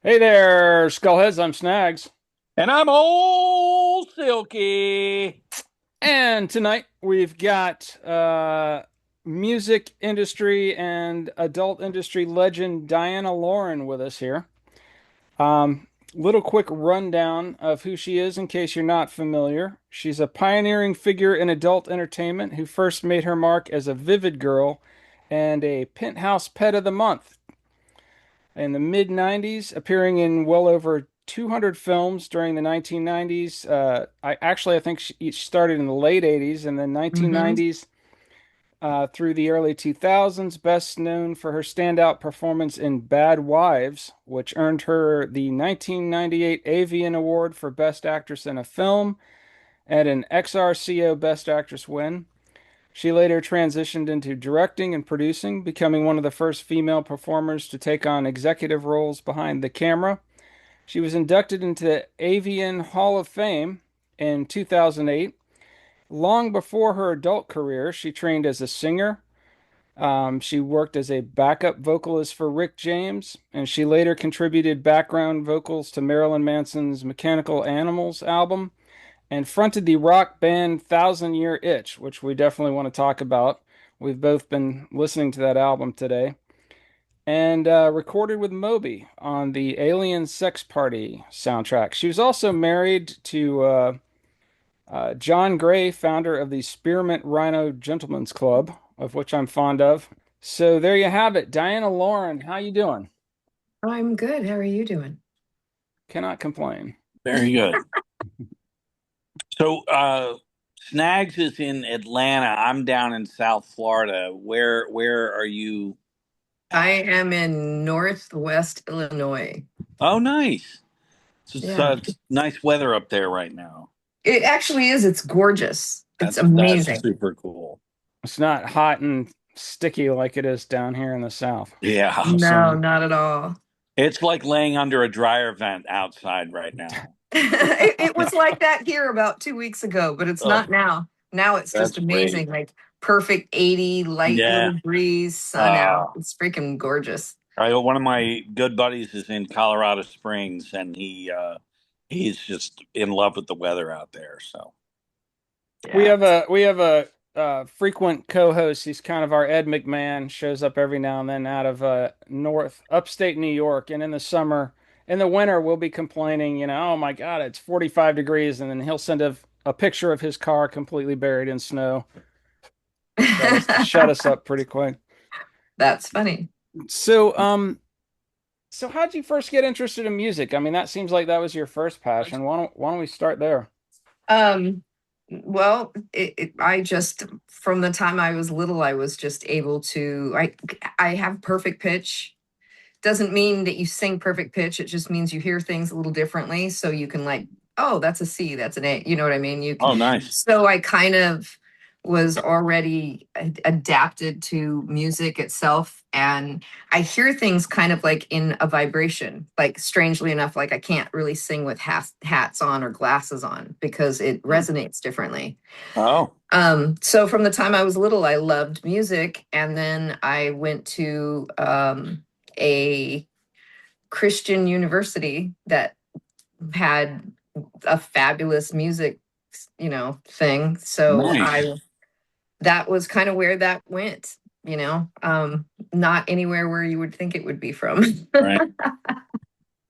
Hey there, Skullheads. I'm Snags. And I'm old Silky. And tonight we've got music industry and adult industry legend Dyanna Lauren with us here. Little quick rundown of who she is in case you're not familiar. She's a pioneering figure in adult entertainment who first made her mark as a Vivid Girl and a Penthouse Pet of the Month in the mid 90s, appearing in well over 200 films during the 1990s. I think she started in the late 80s and then hmm 1990s through the early 2000s, best known for her standout performance in Bad Wives, which earned her the 1998 Avian Award for Best Actress in a Film and an XRCO Best Actress win. She later transitioned into directing and producing, becoming one of the first female performers to take on executive roles behind the camera. She was inducted into the Avian Hall of Fame in 2008. Long before her adult career, she trained as a singer. She worked as a backup vocalist for Rick James, and she later contributed background vocals to Marilyn Manson's Mechanical Animals album and fronted the rock band Thousand Year Itch, which we definitely want to talk about. We've both been listening to that album today. And recorded with Moby on the Alien Sex Party soundtrack. She was also married to John Gray, founder of the Spearmint Rhino Gentlemen's Club, of which I'm fond of. So there you have it. Dyanna Lauren, how you doing? I'm good. How are you doing? Cannot complain. Very good. So, Snags is in Atlanta. I'm down in South Florida. Where are you? I am in Northwest Illinois. Oh, nice. Yeah, It's nice weather up there right now. it actually is. It's gorgeous. It's That's amazing. super cool. It's not hot and sticky like it is down here in the South, Yeah, I'm No, assuming. not at all. it's like laying under a dryer vent outside right now. It was like that here about 2 weeks ago, but it's Oh, not now. Now it's just that's great. amazing. Like perfect 80, light Yeah. little breeze, sun out. Uh, It's freaking gorgeous. one of my good buddies is in Colorado Springs, and he's just in love with the weather out there. So Yeah. We have a frequent co-host. He's kind of our Ed McMahon. Shows up every now and then out of north upstate New York. And in the summer, in the winter, we'll be complaining. Oh my God, it's 45 degrees, and then he'll send a picture of his car completely buried in snow. Shut us up pretty quick. That's funny. So so how'd you first get interested in music? I mean, that seems like that was your first passion. Why don't we start there? Um, well, I just from the time I was little, I was just able to. I have perfect pitch. Doesn't mean that you sing perfect pitch. It just means you hear things a little differently, so you can like, oh, that's a C, that's an A. You know what I mean? You can. oh, nice. So I kind of was already adapted to music itself, and I hear things kind of like in a vibration. Like strangely enough, like I can't really sing with hats on or glasses on because it resonates differently. Oh, So from the time I was little, I loved music, and then I went to a Christian university that had a fabulous music, thing. So nice. I that was kind of where that went, not anywhere where you would think it would be from. Right.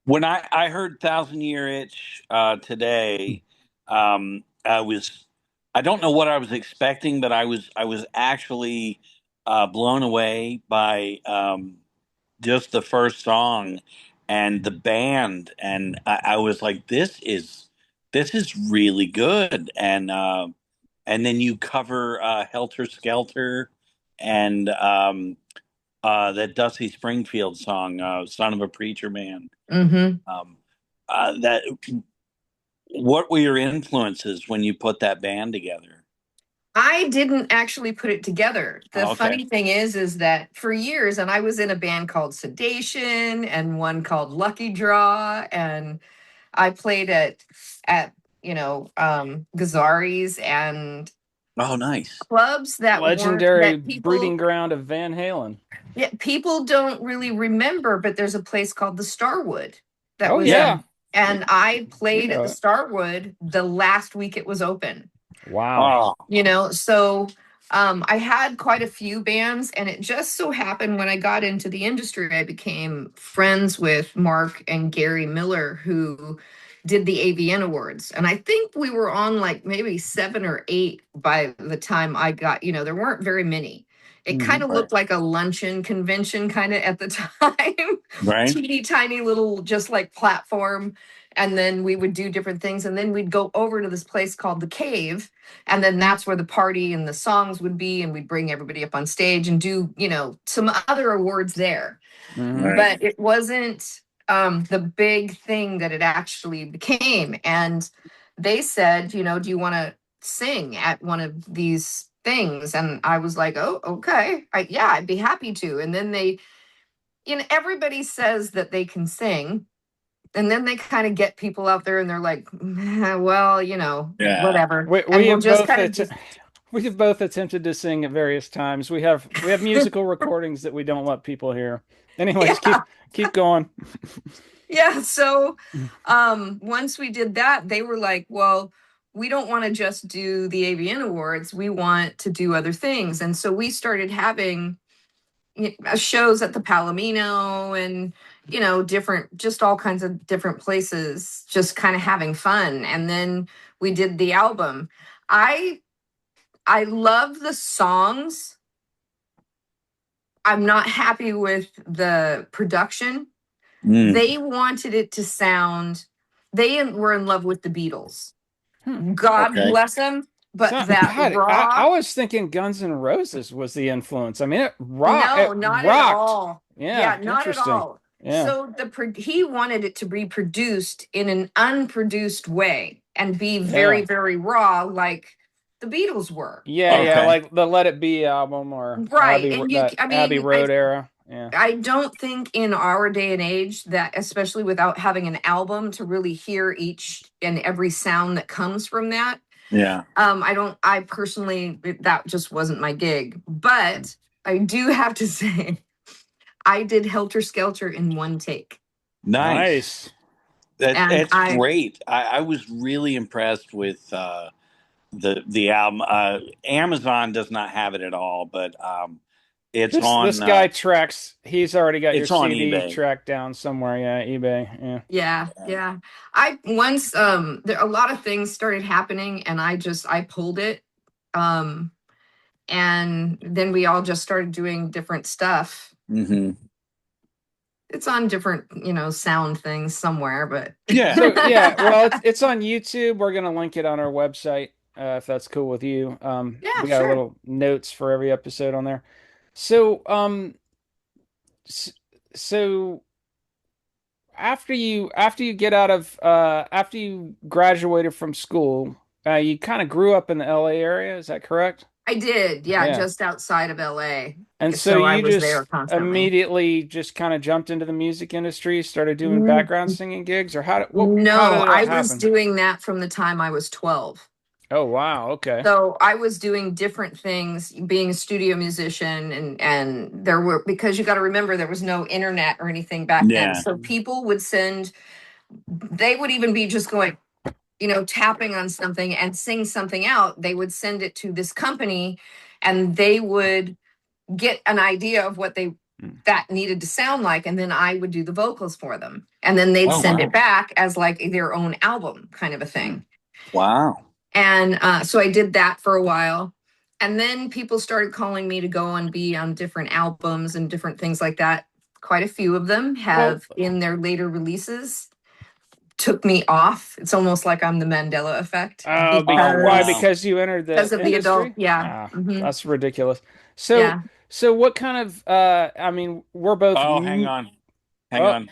When I heard Thousand Year Itch today, I was I don't know what I was expecting, but I was actually blown away by just the first song and the band, and I was like, this is really good, and then you cover Helter Skelter and that Dusty Springfield song, "Son of a Preacher Man." hmm Um, that what were your influences when you put that band together? I didn't actually put it together. The Oh, okay. funny thing is that for years, and I was in a band called Sedation and one called Lucky Draw, and I played at Gazzari's and Oh, nice. clubs that weren't Legendary that breeding people ground of Van Halen. yeah, people don't really remember, but there's a place called the Starwood. that Oh was yeah, in, and I we played at know the it. Starwood the last week it was open. Wow. Oh, So I had quite a few bands, and it just so happened when I got into the industry, I became friends with Mark and Gary Miller, who did the AVN Awards. And I think we were on like maybe 7 or 8 by the time I got, there weren't very many. It kind of right, looked like a luncheon convention kind of at the time. right. Teeny tiny little just like platform. And then we would do different things. And then we'd go over to this place called The Cave, and then that's where the party and the songs would be, and we'd bring everybody up on stage and do some other awards there. Mhm. Right. But it wasn't the big thing that it actually became. And they said, do you want to sing at one of these things? And I was like, oh, okay, yeah, I'd be happy to. And then everybody says that they can sing, and then they kind of get people out there and they're like, well, Yeah. whatever. We And we we'll have just both kind of just, we have both attempted to sing at various times. We have musical recordings that we don't let people hear. Anyways, yeah, keep going. yeah. So once we did that, they were like, well, we don't want to just do the AVN Awards. We want to do other things. And so we started having shows at the Palomino and different, just all kinds of different places, just kind of having fun. And then we did the album. I love the songs. I'm not happy with the production. Mm, They wanted it to sound, they were in love with the Beatles. Hmm. God okay. bless them. But So, that God, I raw, was thinking Guns N' Roses was the influence. I mean, it no, not at rocked. all. Yeah, Yeah, not at interesting. all. Yeah, So he wanted it to be produced in an unproduced way and be very, yeah, very raw, like the Beatles were. yeah. Okay. Like the Let It Be album or Right. And that I Abbey mean, Road era. Yeah, I don't think in our day and age that, especially without having an album to really hear each and every sound that comes from that, Yeah. I personally, that just wasn't my gig. But I do have to say, I did Helter Skelter in one take. Nice. nice. And That's great. I was really impressed with the album. Amazon does not have it at all, but it's This on guy tracks. He's already got your it's on CD eBay. tracked down somewhere. Yeah, eBay. Yeah. yeah, yeah. I once there a lot of things started happening and I pulled it. Um and then we all just started doing different stuff. Hmm. It's on different, sound things somewhere, but Yeah. So yeah, well, it's on YouTube. We're gonna link it on our website if that's cool with you. yeah, We got a sure. little notes for every episode on there. So s- so after you get out of after you graduated from school, you kind of grew up in the LA area. Is that correct? I did, yeah, Yeah. just outside of LA. And so So I you was there just constantly. immediately just kind of jumped into the music industry, started doing Mm, background singing gigs, or how No, did I that was happen? doing that from the time I was 12. Oh wow, okay. So I was doing different things, being a studio musician, and there were, because you got to remember there was no internet or anything back then. Yeah. So people would send, they would even be just going, tapping on something and sing something out. They would send it to this company, and they would get an idea of what Hmm. that needed to sound like, and then I would do the vocals for them, and then they'd Oh send it wow. back as like their own album kind of a Hmm. thing. Wow. And so I did that for a while, and then people started calling me to go and be on different albums and different things like that. Quite a few of them Well, have, in their later releases, took me off. It's almost like I'm the Mandela effect, Oh why? because wow. Because you entered the of the adult. industry? Yeah. Ah, Hmm. that's ridiculous. So, Yeah. so what kind of I mean, we're both Oh, hang on. Hang oh, on.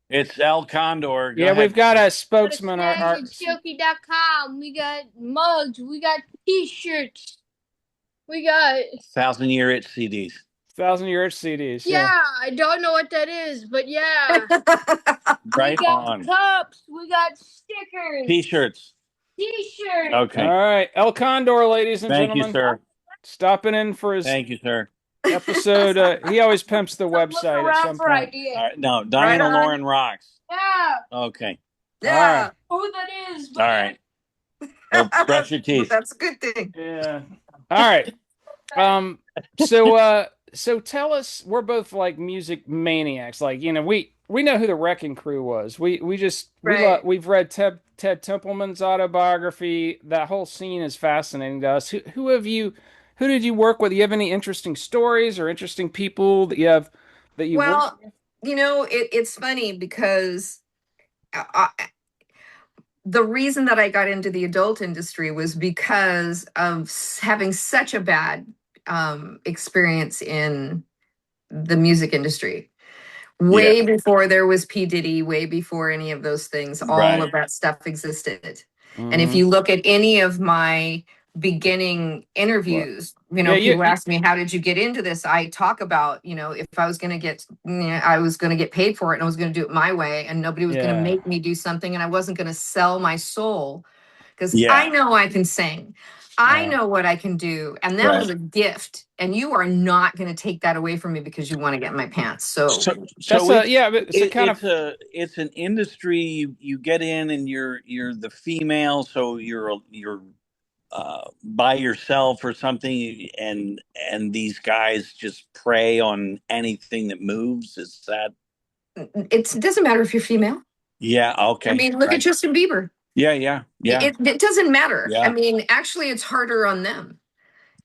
It's El Condor. Go yeah, we've ahead. got a Go to spokesman our snagsandsilky.com. We got mugs. We got t-shirts. We got, 1,000 Year Itch CDs. 1,000 Year CDs, yeah. yeah, I don't know what that is, but yeah. We Right got on. cups. We got stickers. T-shirts. T-shirts. All Okay. right, El Condor, ladies and Thank you, gentlemen, sir. stopping in for his Thank you, sir. episode. He always pimps the Look website at around some for point. All ideas. right. No, Right Diana on. Lauren rocks. Yeah. Okay. All right. Yeah. Who that is? All right. Well, brush your teeth. That's a good thing. Yeah. All right. So tell us, we're both like music maniacs. Like, we know who the Wrecking Crew was. Right. We've read Ted Templeman's autobiography. That whole scene is fascinating to us. Who did you work with? Do you have any interesting stories or interesting people that you worked Well, it's funny because the reason that I got into the adult industry was because of having such a bad experience in the music industry. Yeah. Way before there was P. Diddy, way before any of those things, all Right. of that stuff existed. And if with? you look at any of my beginning Well, interviews, yeah, people ask me, how did you get into this? I talk about, if I was going to I was going to get paid for it and I was going to do it my way and nobody was going to yeah, make me do something and I wasn't going to sell my soul because I Yeah. know I can sing. I yeah. know what I can do. And that Right. was a gift. And you are not going to take that away from me because you want to get in my pants. So, That's So it's but it's a kind of it's an industry you get in and you're the female, so you're by yourself or something, and these guys just prey on anything that moves. Is that? it doesn't matter if you're female. Yeah. I Okay. mean, look at Right. Justin Bieber. Yeah. Yeah. Yeah. It doesn't matter. I Yeah. mean, actually, it's harder on them.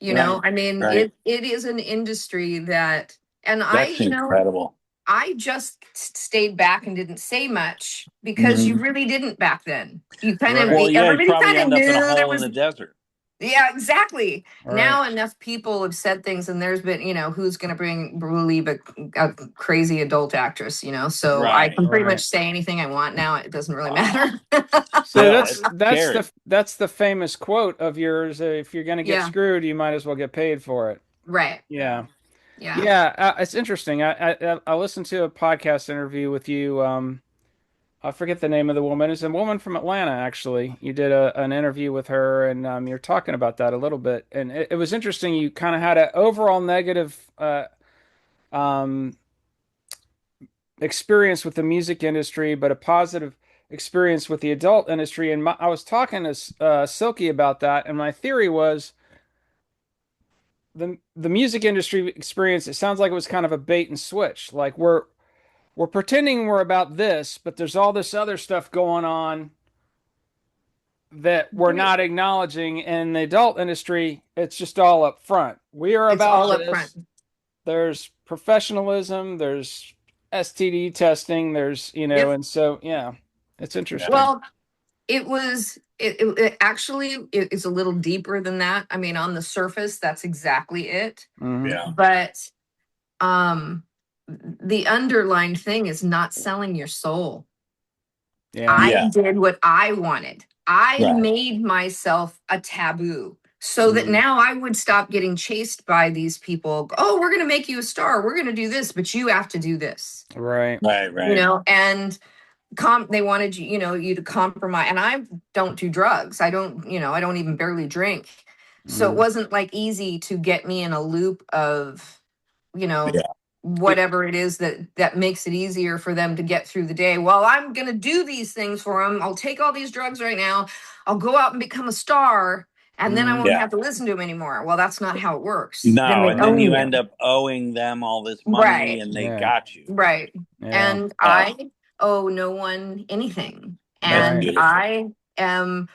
Right. I mean, Right. it is an industry that, and That's incredible. I just stayed back and didn't say much because you Hmm. really didn't back then. You kind of, right, Well, yeah, you everybody probably kind of end up in a knew there hole in was. the desert. Yeah, exactly. right, Now enough people have said things, and there's been, who's going to believe a crazy adult actress, So I Right. can pretty much right. say anything I want now. It doesn't really Oh, matter. So well, that's it's scary. that's the famous quote of yours. If you're going to get Yeah. screwed, you might as well get paid for it. Right. Yeah, Yeah. yeah. It's interesting. I listened to a podcast interview with you. I forget the name of the woman. It's a woman from Atlanta, actually. You did an interview with her, and you're talking about that a little bit, and it was interesting. You kind of had an overall negative um, experience with the music industry, but a positive experience with the adult industry. And I was talking to Silky about that, and my theory was the music industry experience. It sounds like it was kind of a bait and switch. Like we're pretending we're about this, but there's all this other stuff going on that we're not acknowledging. In the adult industry, it's just all up front. We are It's about all up front. this. There's professionalism, there's STD testing, there's, Yep. and so, yeah, it's Yeah. interesting. Well, it was it actually it's a little deeper than that. I mean, on the surface, that's exactly it. Hmm. Yeah. But the underlying thing is not selling your soul. Yeah. I Yeah. did what I wanted. I Right. made myself a taboo so that Hmm. now I would stop getting chased by these people. Oh, we're going to make you a star. We're going to do this, but you have to do this. Right. Right. Right. And they wanted you, you to compromise. And I don't do drugs. I don't even barely drink. So it Hmm. wasn't like easy to get me in a loop of, you know, Yeah. whatever it is that makes it easier for them to get through the day. Well, I'm going to do these things for them. I'll take all these drugs right now. I'll go out and become a star and then I Hmm. won't Yeah. have to listen to them anymore. Well, that's not how it works. Then No, they and then own you you. end up owing them all this money, Right. and they Yeah. got you. Right. Yeah. And Oh, I owe no one anything. that's Right. And beautiful. am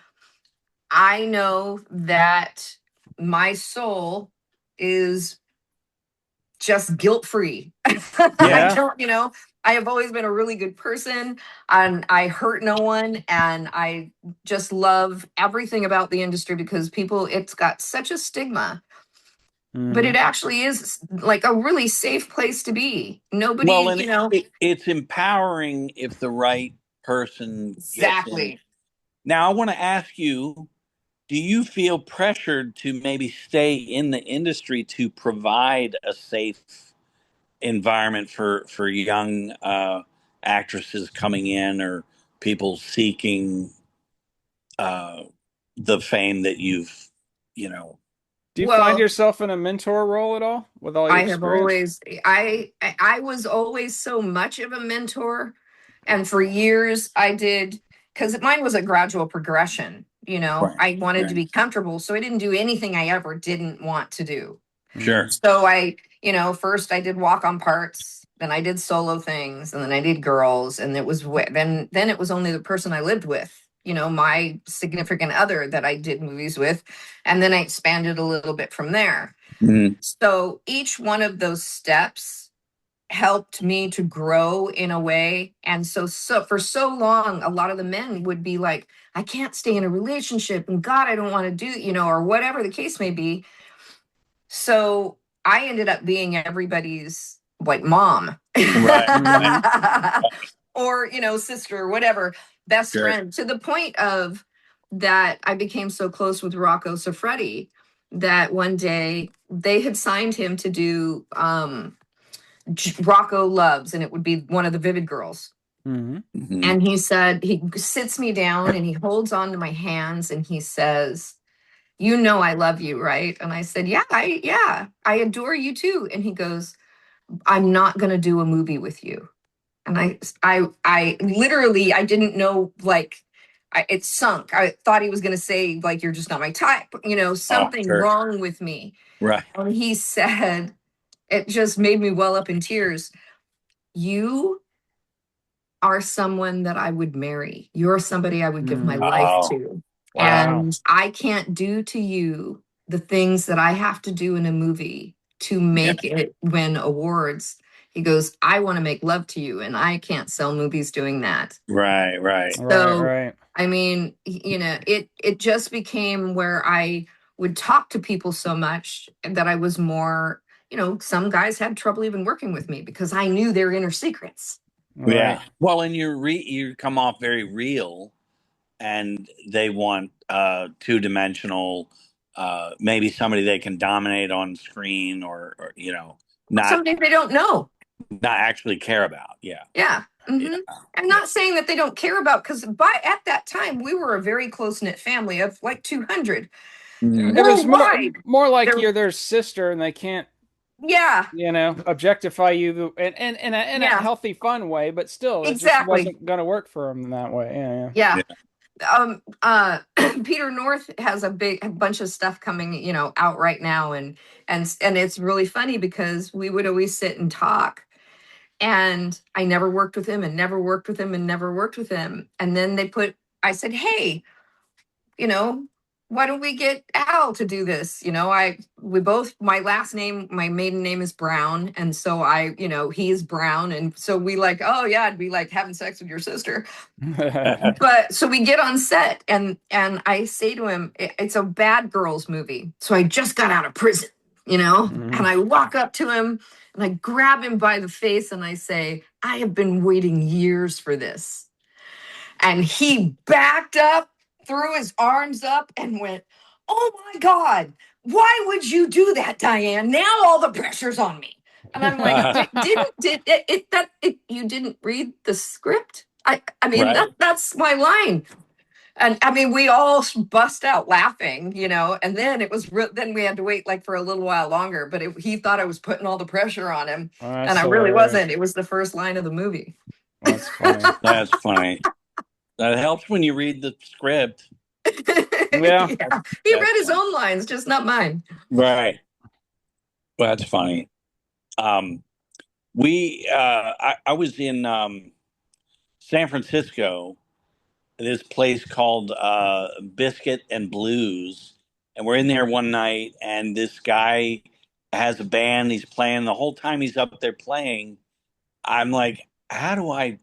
I know that my soul is just guilt free. I Yeah. don't, I have always been a really good person and I hurt no one. And I just love everything about the industry because it's got such a stigma, but Hmm. it actually is like a really safe place to be. Well, Nobody, and it's empowering if the right person gets in. exactly. Now, I want to ask you, do you feel pressured to maybe stay in the industry to provide a safe environment for young actresses coming in or people seeking uh, the fame that you've, you know, Do you find Well, yourself in a mentor role at all with all your I have experience? always, I was always so much of a mentor And for years I did, because mine was a gradual progression. Right. I wanted to Right. be comfortable. So I didn't do anything I ever didn't want to do. Sure. So first I did walk on parts, then I did solo things, and then I did girls. And it was then it was only the person I lived with, my significant other that I did movies with. And then I expanded a little bit from there. Mhm. So each one of those steps helped me to grow in a way. And so for so long, a lot of the men would be like, I can't stay in a relationship, and God, I don't want to do, or whatever the case may be. So I ended up being everybody's like mom. Right. Right. Or, sister, whatever, best Sure. friend, to the point of that I became so close with Rocco Siffredi that one day they had signed him to do Rocco Loves, and it would be one of the Vivid Girls. Mhm. And he said, he sits me down and he holds on to my hands and he says, I love you, right? And I said, yeah, I adore you too. And he goes, I'm not going to do a movie with you. And I literally, I didn't know, like, it sunk. I thought he was going to say, like, you're just not my type, something Sure. wrong with me. Right. And he said, it just made me well up in tears. You are someone that I would marry. You're somebody I would give my life Oh, to. wow. And I can't do to you the things that I have to do in a movie to make it win awards. He goes, I want to make love to you, and I can't sell movies doing that. Right. Right. So, Right. I mean, it just became where I would talk to people so much that I was more, some guys had trouble even working with me because I knew their inner secrets. Yeah. Right. Well, and you come off very real, and they want two-dimensional, maybe somebody they can dominate on screen, or not Something they don't know. not actually care about. Yeah. Yeah. Yeah. I'm Yeah. not saying that they don't care about, because at that time we were a very close knit family of like 200 Mhm. It was worldwide. more like There, you're their sister and they can't, yeah, objectify you in a yeah, healthy, fun way, but still, it just exactly. wasn't going to work for them that way. Yeah, Yeah. Yeah. Peter North has a bunch of stuff coming, out right now, and it's really funny because we would always sit and talk, and I never worked with him and never worked with him and never worked with him. And then I said, hey, you know, why don't we get Al to do this? My last name, my maiden name is Brown. And so he's Brown. And so we like, oh yeah, I'd be like having sex with your sister. yeah. But so we get on set and I say to him, it's a bad girls movie. So I just got out of prison, and I walk up to him and I grab him by the face and I say, I have been waiting years for this. And he backed up, threw his arms up, and went, oh my God, why would you do that, Diane? Now all the pressure's on me. And I'm like, you didn't read the script? I mean, Right. that's my line. And I mean, we all bust out laughing, and then then we had to wait like for a little while longer, but he thought I was putting all the pressure on him. That's And I really hilarious. wasn't. It was the first line of the movie. That's funny. That's funny. That helps when you read the script. Yeah. Yeah. He read his own lines, just not mine. Right. Well, that's funny. Um, I was in San Francisco, this place called Biscuit and Blues, and we're in there one night, and this guy has a band. He's playing the whole time he's up there playing. I'm like, how do I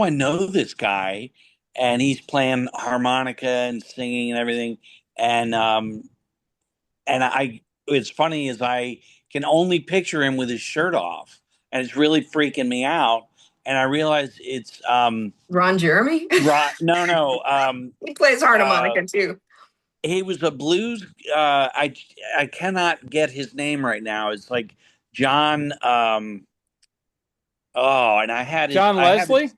know this guy? And he's playing harmonica and singing and everything. And it's funny is I can only picture him with his shirt off, and it's really freaking me out. And I realize it's Ron Jeremy? no, no. He plays Uh, harmonica too. he was a blues. I cannot get his name right now. It's like John. Oh, and John I have his Leslie?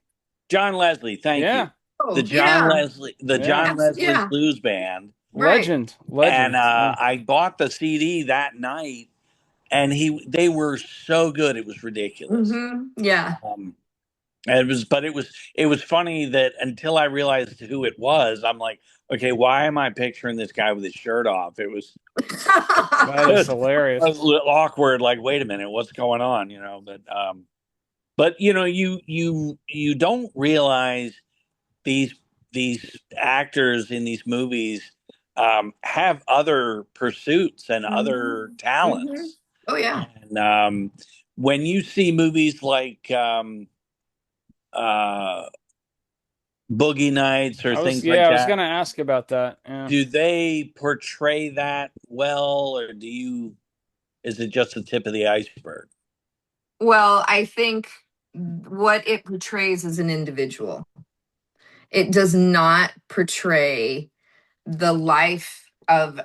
John Leslie. Thank you. Yeah. Oh, yeah. The Yeah. John Leslie Yeah. Blues Band. Right. And Legend. Yeah. I bought the CD that night, and they were so good, it was ridiculous. Yeah. Um, But it was funny that until I realized who it was, I'm like, okay, why am I picturing this guy with his shirt off? It was That is hilarious. a little awkward. Like, wait a minute, what's going on? But you don't realize these these actors in these movies have other pursuits and other Mhm. talents. Oh yeah. And when you see movies like uh, Boogie Nights or things like I was that, gonna ask about that. Yeah. do they portray that well, or is it just the tip of the iceberg? Well, I think what it portrays as an individual. It does not portray the life of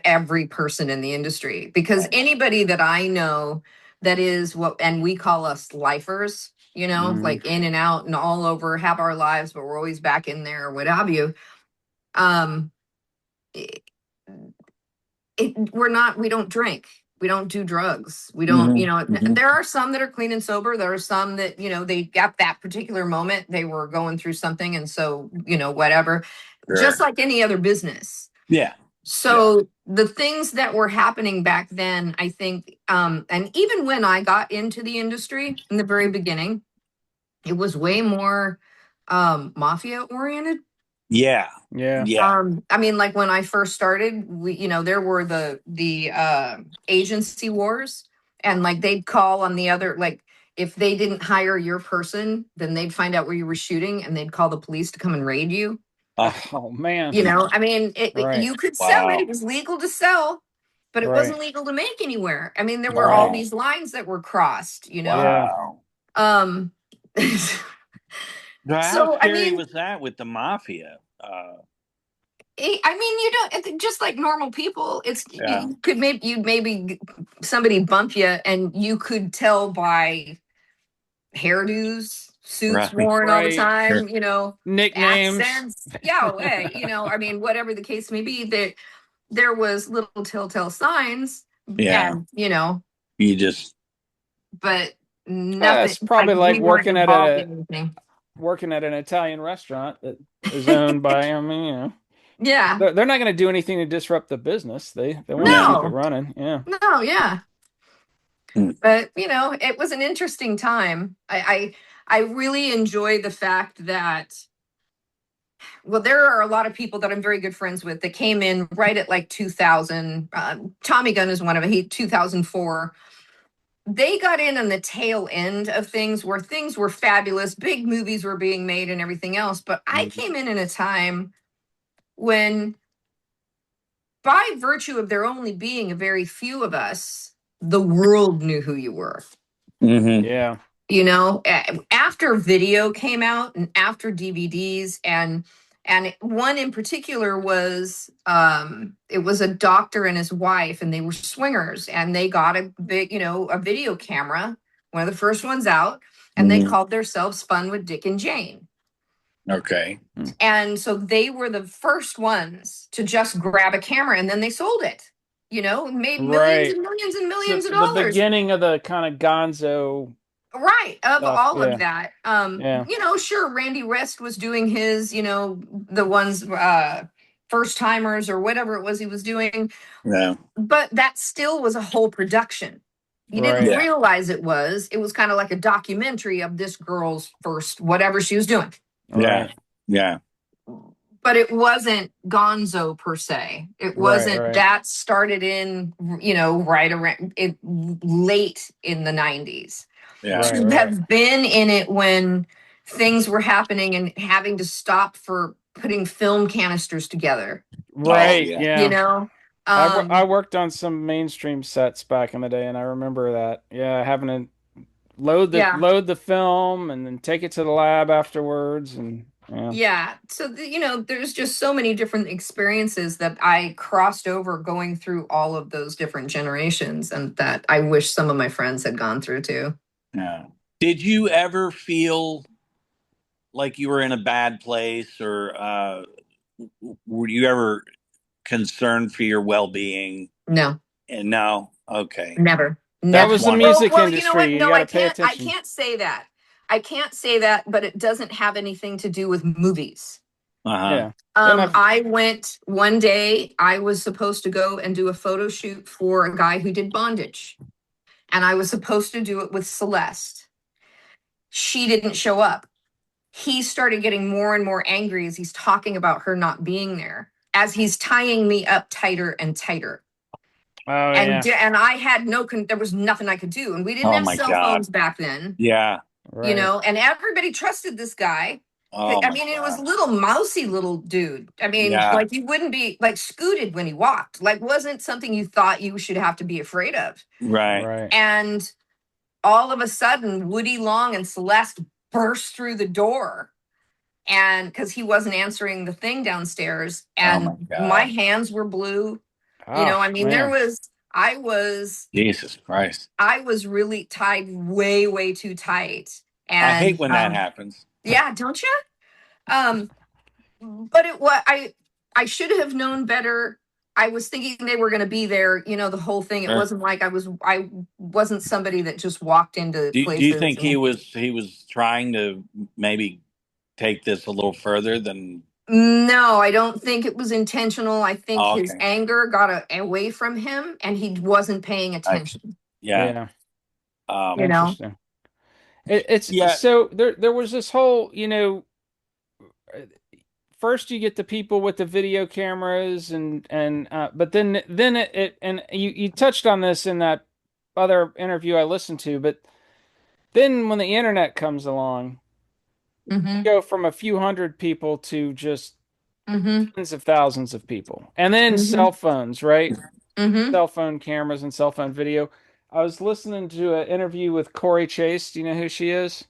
every person in the industry, because anybody that I know that is what, and we call us lifers, Mhm. like in and out and all over, have our lives, but we're always back in there or what have you. Um, we don't drink, we don't do drugs, we don't, Hmm. Hmm. there are some that are clean and sober, there are some that, they got that particular moment, they were going through something, and so, whatever, just Sure. like any other business. Yeah. Yeah. So the things that were happening back then, I think, and even when I got into the industry in the very beginning, it was way more mafia oriented. Yeah. Yeah. Yeah. I mean, like when I first started, there were the agency wars, and like they'd call on the other, like if they didn't hire your person, then they'd find out where you were shooting, and they'd call the police to come and raid you. Oh man. I mean, Right. you could sell it; Wow. it was legal to sell, but it Right. wasn't legal to make anywhere. I mean, there were all Wow. these lines that were crossed. Yeah. Wow. Um, So how so I scary mean, was that with the mafia? I mean, you don't, just like normal people. It's Yeah. you could maybe somebody bump you, and you could tell by hairdos, suits Right. worn all the Right. Sure. time, Nicknames. accents. Yeah, hey, I mean, whatever the case may be, that there was little telltale signs, Yeah. and You just but nothing, It's like probably like we weren't involved in anything. working at an Italian restaurant that is owned by, I mean, Yeah. they're not going to do anything to disrupt the business. They want to yeah. keep it No. running. Yeah. No. Yeah. Mm. But it was an interesting time. I really enjoy the fact that, well, there are a lot of people that I'm very good friends with that came in right at like 2000. Tommy Gunn is one of them. He 2004. They got in on the tail end of things where things were fabulous, big movies were being made and everything else. But I came in a time when, by virtue of there only being a very few of us, the world knew who you were. Hmm. Yeah. After video came out and after DVDs, and one in particular was, it was a doctor and his wife, and they were swingers, and they got a big, a video camera, one of the first ones out, and they Hmm. called themselves Fun with Dick and Jane. Okay. And so they were the first ones to just grab a camera, and then they sold it, made millions Right. and millions and So millions of the dollars. beginning of the kind of gonzo Right, of stuff. all of Yeah. that. Yeah. Sure, Randy Rest was doing his, the ones, first timers or whatever it was he was doing, Yeah. but that still was a whole production. You didn't Right. Yeah. realize it was kind of like a documentary of this girl's first whatever she was doing. Yeah. Right. Yeah. But it wasn't gonzo per se. It Right. wasn't, Right. that started in, right around it, late in the 90s. Yeah. Right. To Right. have been in it when things were happening and having to stop for putting film canisters together, Oh Right. yeah. you Yeah. know? I Um, worked on some mainstream sets back in the day, and I remember that. Yeah, having to yeah, load the film and then take it to the lab afterwards, and yeah. yeah. So, there's just so many different experiences that I crossed over going through all of those different generations, and that I wish some of my friends had gone through too. Yeah. Did you ever feel like you were in a bad place, or were you ever concerned for your well-being? No, And no. Okay. never, That never. That's was the wonderful. Oh, music well, you know what? industry. You No, got I to pay can't. I attention. can't say that. I can't say that, but it doesn't have anything to do with movies. Uh-huh. Yeah. Doesn't have- I went one day, I was supposed to go and do a photo shoot for a guy who did bondage. And I was supposed to do it with Celeste. She didn't show up. He started getting more and more angry as he's talking about her not being there, as he's tying me up tighter and tighter. Oh And yeah. and I had there was nothing I could do. And we didn't Oh have my cell God. phones back then, Yeah. you Right. know, and everybody trusted this guy. Oh I my mean, it was God. little mousy little dude. I mean, Yeah. like you wouldn't be like scooted when he walked, like wasn't something you thought you should have to be afraid of. Right. Right. And all of a sudden, Woody Long and Celeste burst through the door. And because he wasn't answering the thing downstairs, Oh my and my God. hands were blue. Oh, I mean, man. Jesus Christ. I was really tied way, way too tight. I hate And when that happens. yeah, don't you? But I should have known better. I was thinking they were going to be there, the whole thing. It Sure. wasn't like I wasn't somebody that just walked into Do you places. think he was trying to maybe take this a little further than? No, I don't think it was intentional. I think Oh, his okay. anger got away from him and he wasn't paying attention. Yeah. Yeah. You know? Interesting. It's Yeah. so there was this whole, first you get the people with the video cameras and but then it and you touched on this in that other interview I listened to, but then when the internet comes along, you Mm-hmm. go from a few hundred people to just Mm-hmm. tens of thousands of people. And then Mm-hmm. cell phones, right? Mm-hmm. Cell phone cameras and cell phone video. I was listening to an interview with Corey Chase. Do you know who she is?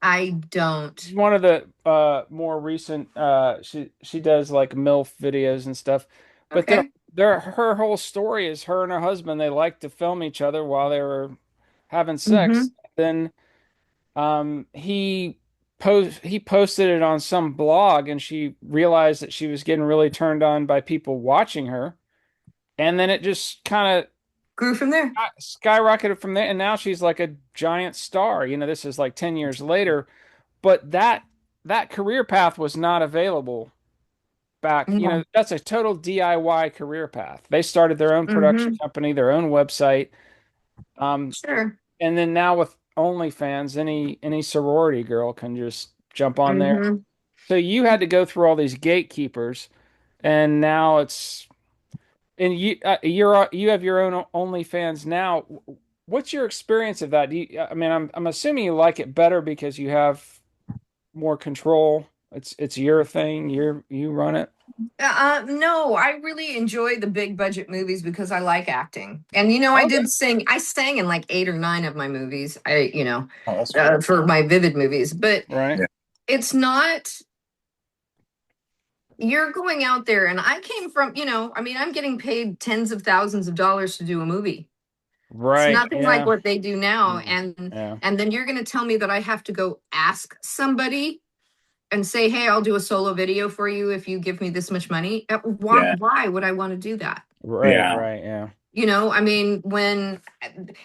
I don't. One of the more recent she does like MILF videos and stuff. But Okay. her whole story is her and her husband, they like to film each other while they were having Mm-hmm. sex. Then he posted it on some blog and she realized that she was getting really turned on by people watching her. And then it just kind of Grew from there. skyrocketed from there. And now she's like a giant star. This is like 10 years later. But that career path was not available back. No. That's a total DIY career path. They started their own production Mm-hmm. company, their own website. Sure. And then now with OnlyFans, any sorority girl can just jump on there. Mm-hmm. So you had to go through all these gatekeepers, and now you have your own OnlyFans now. What's your experience of that? I mean, I'm assuming you like it better because you have more control. It's your thing. You run it. No, I really enjoy the big budget movies because I like acting. And I Okay. did sing. I sang in like 8 or 9 of my movies. Oh, that's cool. For my Vivid movies, but Right. Yeah. it's not. You're going out there, and I came from. I mean, I'm getting paid tens of thousands of dollars to do a movie. It's Right. nothing like Yeah. what they do now, Yeah. and then you're going to tell me that I have to go ask somebody and say, "Hey, I'll do a solo video for you if you give me this much money." Why? Yeah. Why would I want to do that? Right. Yeah. Right. Yeah. I mean, when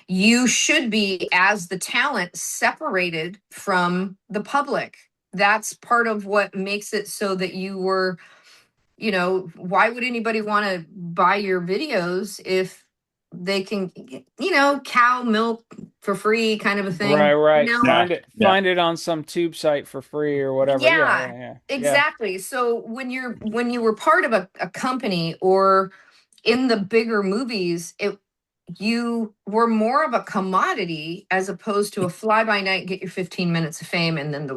you should be, as the talent, separated from the public. That's part of what makes it so that you were, why would anybody want to buy your videos if they can, cow milk for free kind of a thing? Right. Right. You know? Yeah. Find it on some tube site for free or whatever. Yeah, Yeah. exactly. So when you were part of a company or in the bigger movies, you were more of a commodity as opposed to a fly by night, get your 15 minutes of fame, and then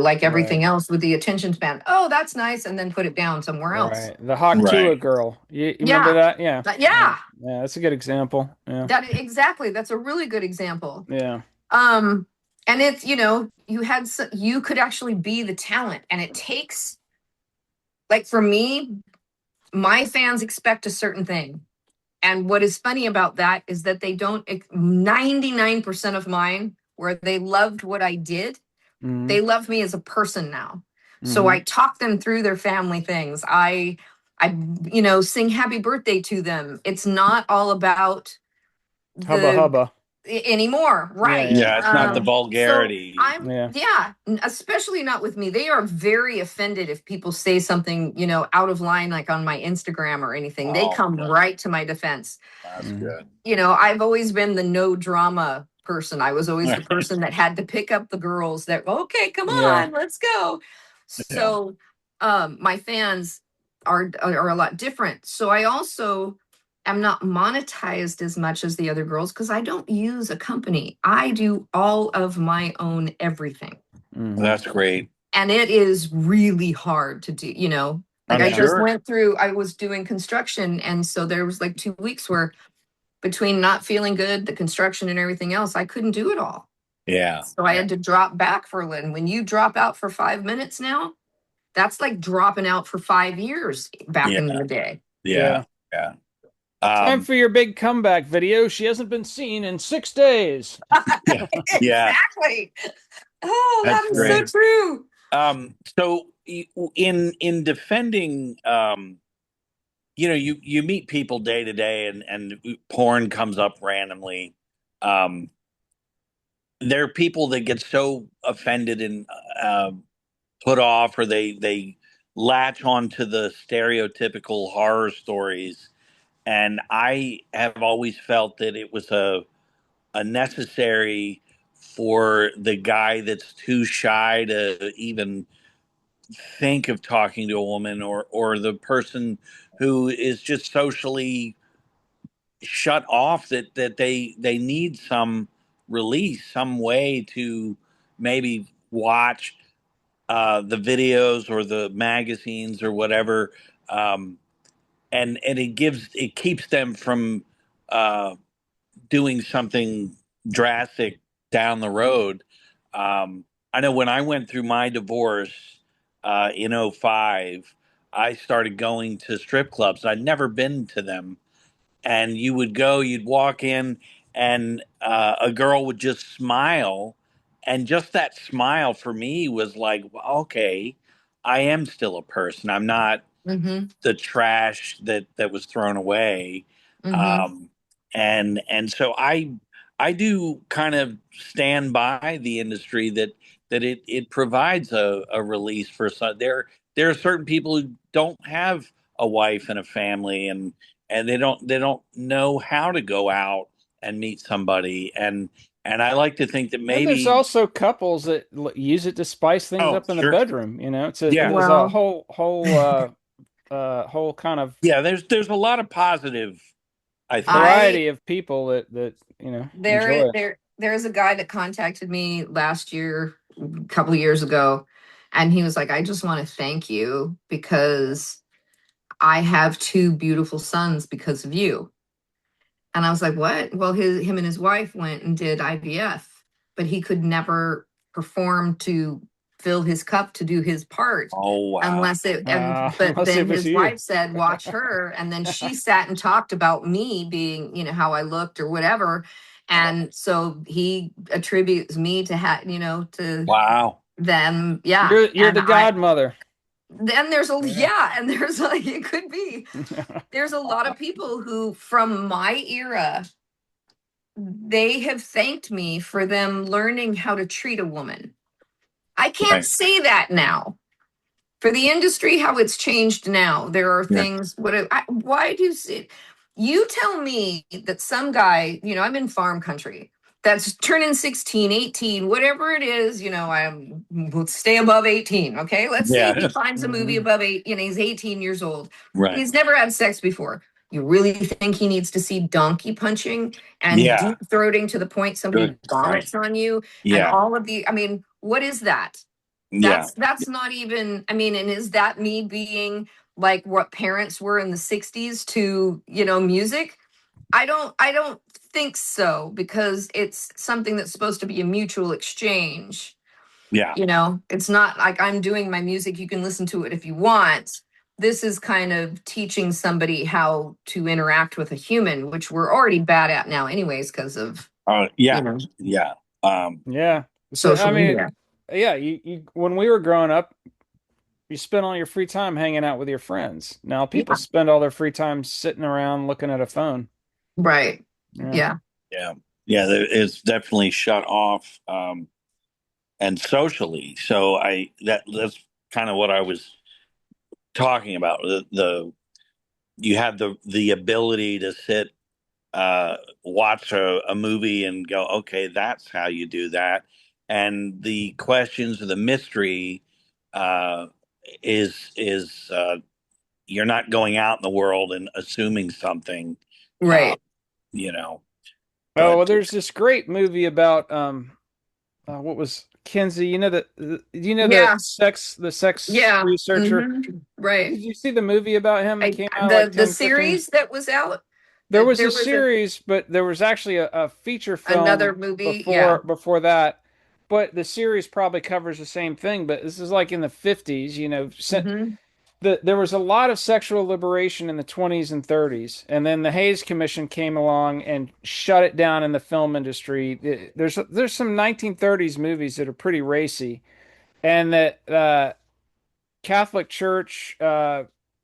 like everything Right. else with the attention span. Oh, that's nice, and then put it down somewhere else. Right. The Hawk Tuah Right. girl. You remember that? Yeah. Yeah, Yeah. That's a good example. Yeah. exactly. That's a really good example. Yeah. And it's you could actually be the talent, and it takes, like, for me, my fans expect a certain thing. And what is funny about that is that they don't, 99% of mine, where they loved what I did, Mhm. they love me as a person now. So Mhm. I talk them through their family things. I sing happy birthday to them. It's not all about Hubba the hubba. anymore, right? Yeah. Yeah, it's not the So vulgarity. especially not with me. They are very offended if people say something, out of line, like on my Instagram or anything. They Oh, come good. right to my defense. That's Mhm. good. I've always been the no drama person. I was always the person that had to pick up the girls that, okay, come Yeah. on, let's go. Yeah. So my fans are a lot different. So I also am not monetized as much as the other girls because I don't use a company. I do all of my own everything. Mhm. That's great. And it is really hard to do, like I'm I Yeah. just sure. went through, I was doing construction. And so there was like 2 weeks where between not feeling good, the construction and everything else, I couldn't do it all. Yeah. So I Yeah. had to drop back for a little. When you drop out for 5 minutes now, that's like dropping out for 5 years back Yeah. in the day. Yeah. Yeah. Time Um, for your big comeback video. She hasn't been seen in 6 days. yeah. Yeah. Exactly. Oh, That's that is so Yeah. great. true. So in defending, you meet people day to day, and porn comes up randomly. Um, there are people that get so offended and uh, put off, or they latch onto the stereotypical horror stories. And I have always felt that it was a necessary for the guy that's too shy to even think of talking to a woman, or the person who is just socially shut off, that they need some release, some way to maybe watch the videos or the magazines or whatever, um, and it keeps them from uh, doing something drastic down the road. I know when I went through my divorce in '05, I started going to strip clubs. I'd never been to them. And you would go, you'd walk in, and a girl would just smile. And just that smile for me was like, well, okay, I am still a person. I'm not Mm-hmm. the trash that was thrown away. Mm-hmm. um and so I do kind of stand by the industry, that it provides a release for some. There are certain people who don't have a wife and a family, and they don't know how to go out and meet somebody, and I like to think that And there's maybe. also couples that use it to spice things Oh, up in the sure. bedroom. Yeah. There's a Well, whole kind of Yeah, there's a lot of positive, I think. I variety of people that there enjoy it. there's a guy that contacted me last year, a couple of years ago, and he was like, I just want to thank you because I have two beautiful sons because of you. And I was like, what? Well, him and his wife went and did IVF, but he could never perform to fill his cup to do his part Oh, wow. unless it, and but Unless it then was his you. wife said, watch her. And then she sat and talked about me being, how I looked or whatever. And so he attributes me to to Wow. them. Yeah. You're And the godmother. then there's a, Yeah. yeah. And there's like, it could be, there's a lot of people who from my era, they have thanked me for them learning how to treat a woman. I can't Right. say that now. For the industry, how it's changed now, there are Yeah. things. Why do you see? You tell me that some guy, I'm in farm country, that's turning 16, 18, whatever it is, let's stay above 18. Okay. Let's say he Yeah. finds a movie Mhm. above eight, he's 18 years old. Right. He's never had sex before. You really think he needs to see donkey punching and Yeah. deep throating to the point somebody Good point. vomits on you and Yeah. all of I mean, what is that? Yeah. That's not even, and is that me being like what parents were in the 60s to, music? I don't think so because it's something that's supposed to be a mutual exchange. Yeah. It's not like I'm doing my music, you can listen to it if you want. This is kind of teaching somebody how to interact with a human, which we're already bad at now anyways because of, Yeah. Yeah. Yeah. So I social mean, media. yeah, you when we were growing up, you spent all your free time hanging out with your friends. Now people Yeah. spend all their free time sitting around looking at a phone. Right. Yeah. Yeah. Yeah. Yeah, it's definitely shut off, and socially. So that's kind of what I was talking about. The you have the ability to sit, watch a movie and go, okay, that's how you do that. And the questions of the mystery, uh, is you're not going out in the world and assuming something, uh, Right. you know. Oh, well, But there's this great movie about what was Kinsey? You know Yeah. the sex Yeah. researcher. Right. Did you see the movie about him that I came out the like the 10, 15? series that was out, There was a there was series, but there was actually a feature another film movie. Yeah. before that. But the series probably covers the same thing. But this is like in the 50s, Hmm. there was a lot of sexual liberation in the 20s and 30s, and then the Hayes Commission came along and shut it down in the film industry. There's some 1930s movies that are pretty racy, and that Catholic Church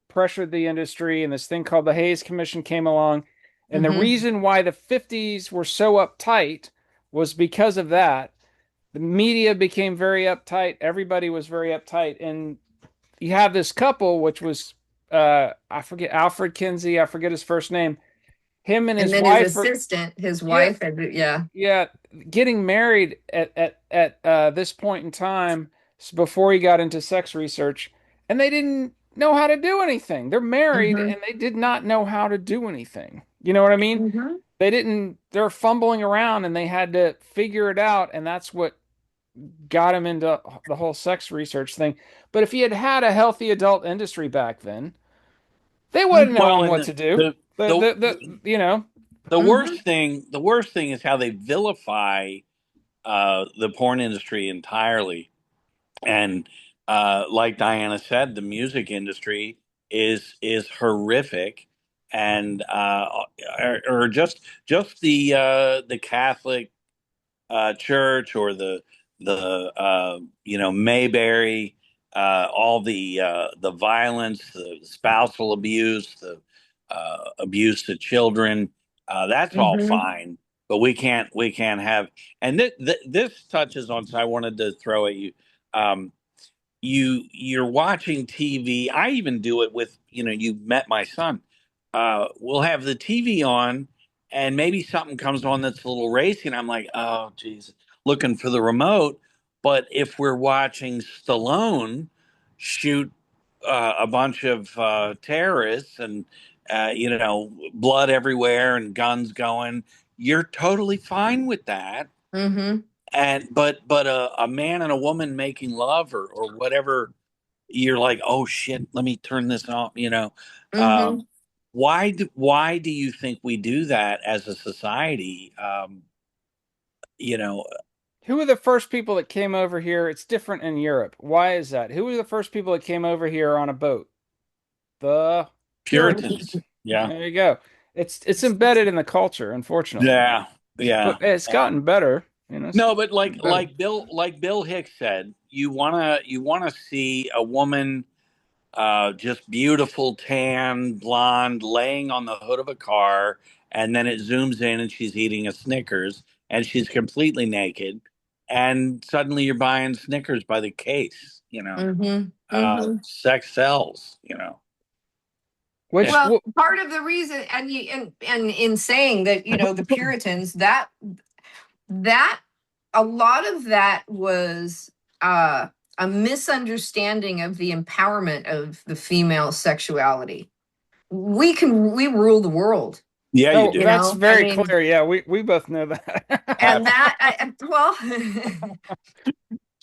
pressured the industry, and this thing called the Hayes Commission came along. And the Hmm. reason why the 50s were so uptight was because of that. The media became very uptight. Everybody was very uptight. And you have this couple, which was, I forget, Alfred Kinsey, I forget his first name. Him and And his then his wife are, assistant, his yeah, wife, and yeah. yeah, getting married at this point in time before he got into sex research, and they didn't know how to do anything. They're married Hmm. and they did not know how to do anything. You know what I mean? Hmm. They didn't, they're fumbling around and they had to figure it out, and that's what got him into the whole sex research thing. But if he had had a healthy adult industry back then, they would have well, known and what to do. the You know, Hmm. the worst thing is how they vilify, the porn industry entirely. And like Dyanna said, the music industry is horrific, and or just the Catholic church, or the Mayberry, all the violence, the spousal abuse, the abuse to children. That's all Hmm. fine, but we can't have. And this touches on. So I wanted to throw at you. Um, you're watching TV. I even do it with, you met my son. We'll have the TV on, and maybe something comes on that's a little racy, and I'm like, oh geez, looking for the remote. But if we're watching Stallone shoot a bunch of terrorists, and blood everywhere and guns going, you're totally fine with that. Hmm. And but a man and a woman making love, or whatever, you're like, oh shit, let me turn this off. Hmm. Why do you think we do that as a society? You know, who were the first people that came over here? It's different in Europe. Why is that? Who were the first people that came over here on a boat? The Puritans. Puritans. Yeah, There you go. It's embedded in the culture, unfortunately. yeah, yeah. But it's gotten better. It's No, but gotten better. like Bill Hicks said, you wanna see a woman, just beautiful, tan, blonde, laying on the hood of a car, and then it zooms in and she's eating a Snickers, and she's completely naked, and suddenly you're buying Snickers by the case. Hmm. Hmm. Sex sells. Which Well, part of the reason, and in saying that, the Puritans, that a lot of that was uh, a misunderstanding of the empowerment of the female sexuality. We rule the world, Yeah, you oh, do. that's I very mean, clear. Yeah, we both know that. and that well,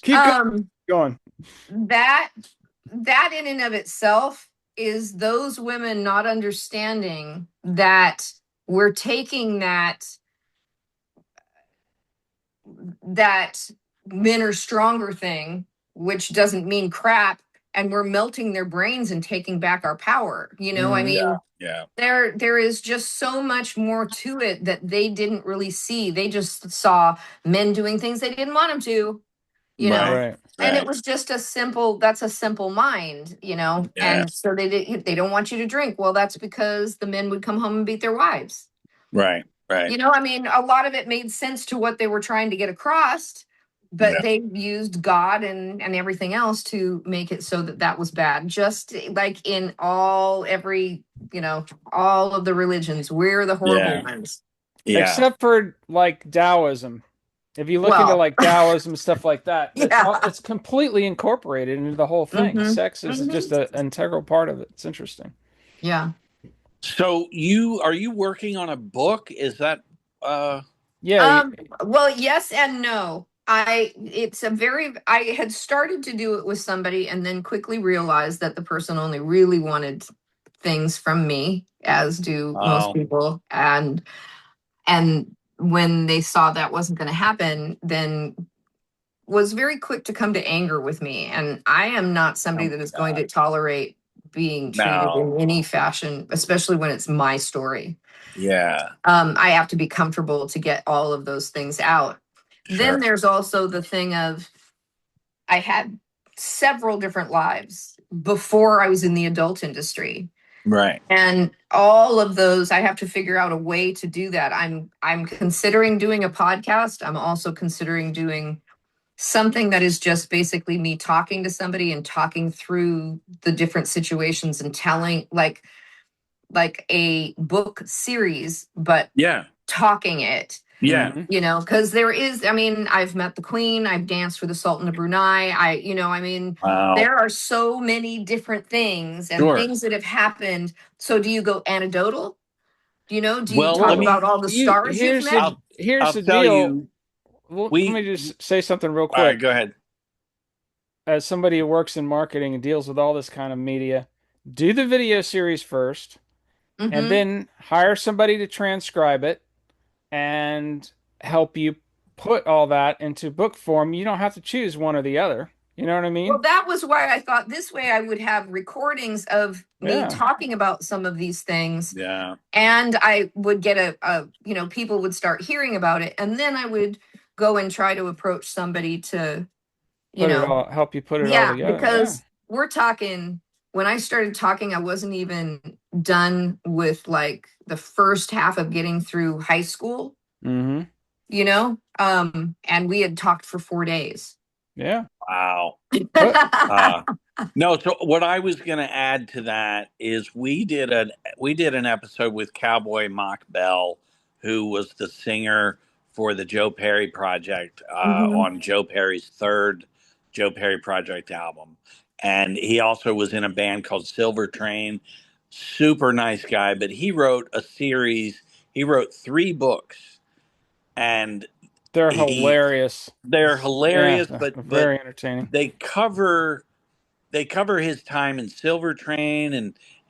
Keep um, going. that that in and of itself is those women not understanding that we're taking that men are stronger thing, which doesn't mean crap, and we're melting their brains and taking back our power. I Mhm. Yeah, mean, yeah. there is just so much more to it that they didn't really see. They just saw men doing things they didn't want them to, you Right, know. Right. And it right. was just that's a simple mind, Yeah, and so they don't want you to drink. Well, that's because the men would come home and beat their wives. right. Right. You know, I mean, a lot of it made sense to what they were trying to get across, but Yeah. they used God and everything else to make it so that that was bad. Just like in every, all of the religions, we're the horrible Yeah. ones. Yeah. Except for like Taoism. If you look into Well, like Taoism stuff like that, yeah. it's completely incorporated into the whole thing. Hmm. Sex is just an integral part of it. It's interesting. Yeah. So are you working on a book? Is that Yeah, Um, well, yes and no. I had started to do it with somebody and then quickly realized that the person only really wanted things from me, as do most oh, people. And when they saw that wasn't going to happen, then was very quick to come to anger with me. And I am not somebody oh that is my going God. to tolerate being treated No. in any fashion, especially when it's my story. Yeah. I have to be comfortable to get all of those things out. Then Sure. there's also the thing of I had several different lives before I was in the adult industry. Right. And all of those, I have to figure out a way to do that. I'm considering doing a podcast. I'm also considering doing something that is just basically me talking to somebody and talking through the different situations and telling like a book series, but Yeah. talking it, Yeah. mhm. because there is, I mean, I've met the queen, I've danced for the sultan of Brunei, I mean, Wow. there are so many different things and Sure. things that have happened. So do you go anecdotal? Do you Well, talk let Well, about me all the stars you've met? here's I'll the tell deal. you Well, let we me just say something real all right, quick. go ahead. As somebody who works in marketing and deals with all this kind of media, do the video series first, and Mm-hmm. then hire somebody to transcribe it and help you put all that into book form. You don't have to choose one or the other. You know what I Well, mean? that was why I thought this way I would have recordings of me Yeah. talking about some of these things, Yeah. and I would get people would start hearing about it, and then I would go and try to approach somebody to, you Put it know, all, help you put it all yeah, together. Yeah. because we're talking, when I started talking, I wasn't even done with like the first half of getting through high school, Mm-hmm. and we had talked for 4 days. Yeah. Wow. But Uh no, so what I was going to add to that is we did an episode with Cowboy Mock Bell, who was the singer for the Joe Perry Project Mhm. on Joe Perry's third Joe Perry Project album, and he also was in a band called Silver Train. Super nice guy, but he wrote a series. He wrote 3 books, and they're he hilarious. they're Yeah, hilarious, they're but very entertaining. they cover his time in Silver Train,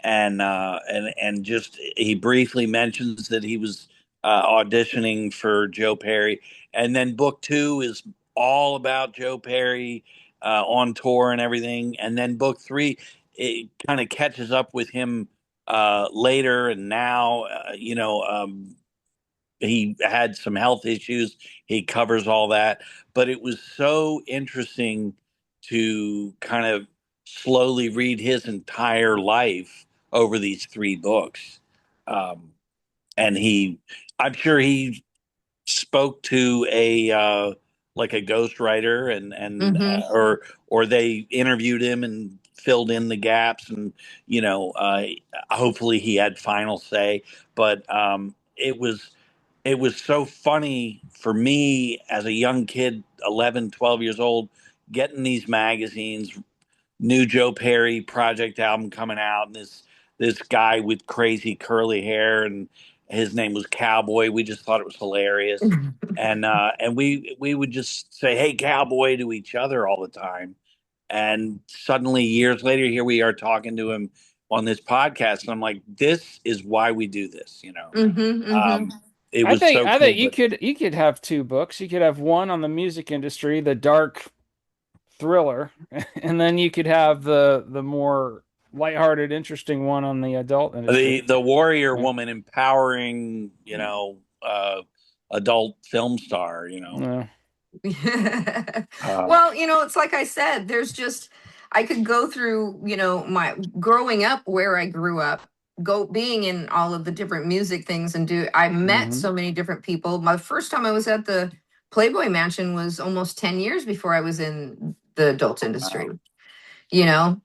and just he briefly mentions that he was auditioning for Joe Perry, and then book 2 is all about Joe Perry on tour and everything, and then book 3 it kind of catches up with him later, and now he had some health issues. He covers all that, but it was so interesting to kind of slowly read his entire life over these 3 books. Um, and I'm sure he spoke to a like a ghostwriter, Mhm. or they interviewed him and filled in the gaps, and hopefully he had final say. But it was so funny for me as a young kid, 11, 12 years old, getting these magazines, new Joe Perry project album coming out, and this guy with crazy curly hair, and his name was Cowboy. We just thought it was hilarious. And we would just say, "Hey, Cowboy," to each other all the time. And suddenly, years later, here we are talking to him on this podcast, and I'm like, "This is why we do this," you know. Mhm. Mhm. Um, it was so I cool, think but you could have 2 books. You could have one on the music industry, the dark thriller, and then you could have the more lighthearted, interesting one on the adult industry. the warrior Yeah. woman empowering, adult film star, Yeah. uh, Well, it's like I said, there's just, I could go through, my growing up where I grew up. being in all of the different music things and I met so many different people. My first time I was at the Playboy Mansion was almost 10 years before I was in the adult industry.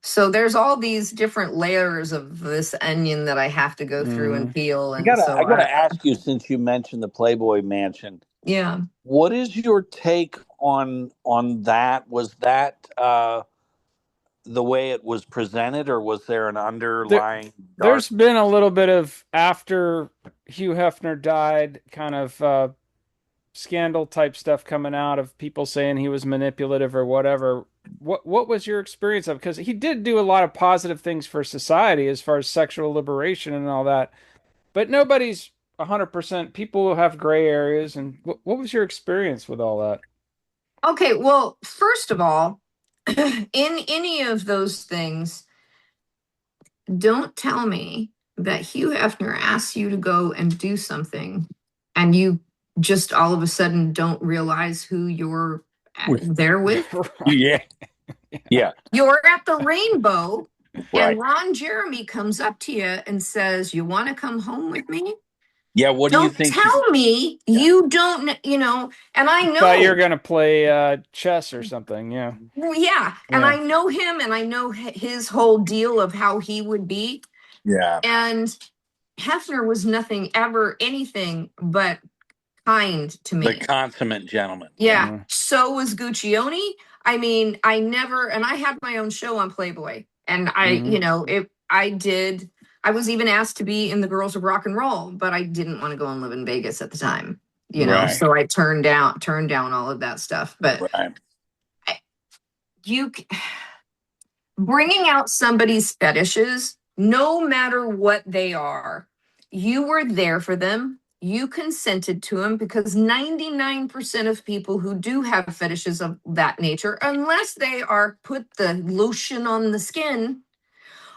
So there's all these different layers of this onion that I have to go through and peel. I And gotta so I gotta ask you, since you mentioned the Playboy Mansion, yeah. what is your take on that? Was that the way it was presented, or was there an underlying There's dark? been a little bit of, after Hugh Hefner died, kind of scandal type stuff coming out of people saying he was manipulative or whatever. What was your experience of? Because he did do a lot of positive things for society as far as sexual liberation and all that, but nobody's 100%. People have gray areas. And what was your experience with all that? Okay, well, first of all, in any of those things, don't tell me that Hugh Hefner asks you to go and do something and you just all of a sudden don't realize who you're there with. Yeah, yeah, You're at the Rainbow right. and Ron Jeremy comes up to you and says, "You want to come home with me?" Yeah, what do you Don't think? tell me you don't, and I Thought you were know. gonna play chess or something. Yeah. Well, yeah, and Yeah. I know him and I know his whole deal of how he would be. Yeah, And Hefner was nothing ever anything but kind to the me. consummate gentleman. Yeah. So was Guccione. I mean, and I had my own show on Playboy. And I was even asked to be in the Girls of Rock and Roll, but I didn't want to go and live in Vegas at the time. Right. So I turned down all of that stuff. But Right. you bringing out somebody's fetishes, no matter what they are, you were there for them. You consented to them, because 99% of people who do have fetishes of that nature, unless they are put the lotion on the skin,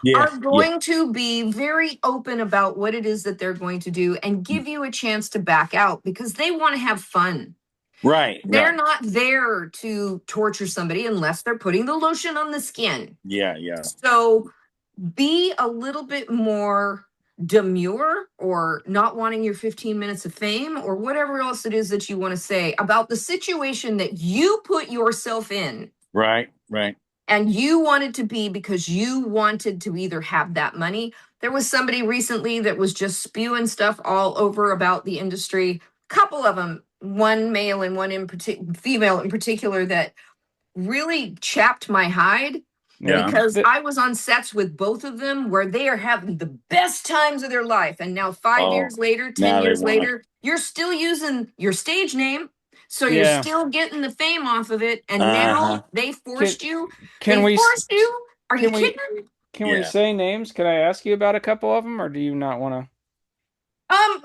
Yeah, are going to be very open about what it is that they're going to do and give you a chance to back out because they want to have fun. right. They're not there to torture somebody unless they're putting the lotion on the skin. Yeah, yeah. So be a little bit more demure, or not wanting your 15 minutes of fame, or whatever else it is that you want to say about the situation that you put yourself in. Right, right. And you wanted to be, because you wanted to either have that money. There was somebody recently that was just spewing stuff all over about the industry. Couple of them, one male and one female in particular, that really chapped my hide. Yeah. Because I was on sets with both of them where they are having the best times of their life. And now 5 years later, 10 years later, you're still using your stage name. So you're still getting the fame off of it. And now they forced you. Forced you? Are you kidding? Can we say names? Can I ask you about a couple of them, or do you not want to?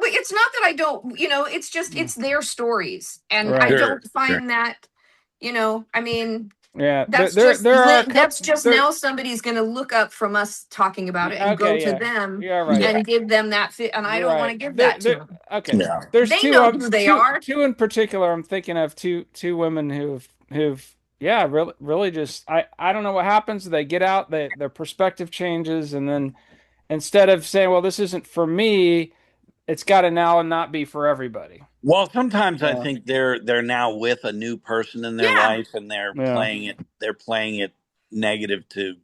It's not that I don't, it's just, it's their stories. And Right. I don't find that, I mean, Yeah, that's just now somebody's going to look up from us talking about it and go to them and give them that fit. And I don't want to give that to them. Okay. Yeah. There's They two know who they are. Two in particular. I'm thinking of two women who've really just, I don't know what happens. They get out, their perspective changes, and then instead of saying, well, this isn't for me, it's got to now not be for everybody. Well, sometimes I think they're now with a new person in their life, and they're playing it negative to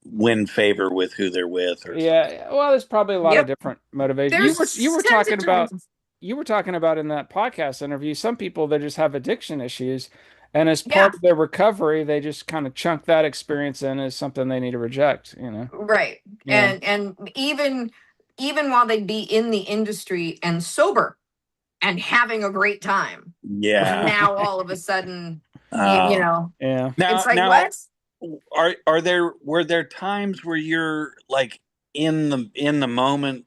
win favor with who they're with. Or well, there's probably a lot of different motivations. You were talking about in that podcast interview, some people that just have addiction issues, and as part of their recovery, they just kind of chunk that experience in as something they need to reject. Right. Yeah. And even while they'd be in the industry and sober and having a great time. Yeah. Now all of a sudden, Yeah. It's like, what? Were there times where you're like in the moment,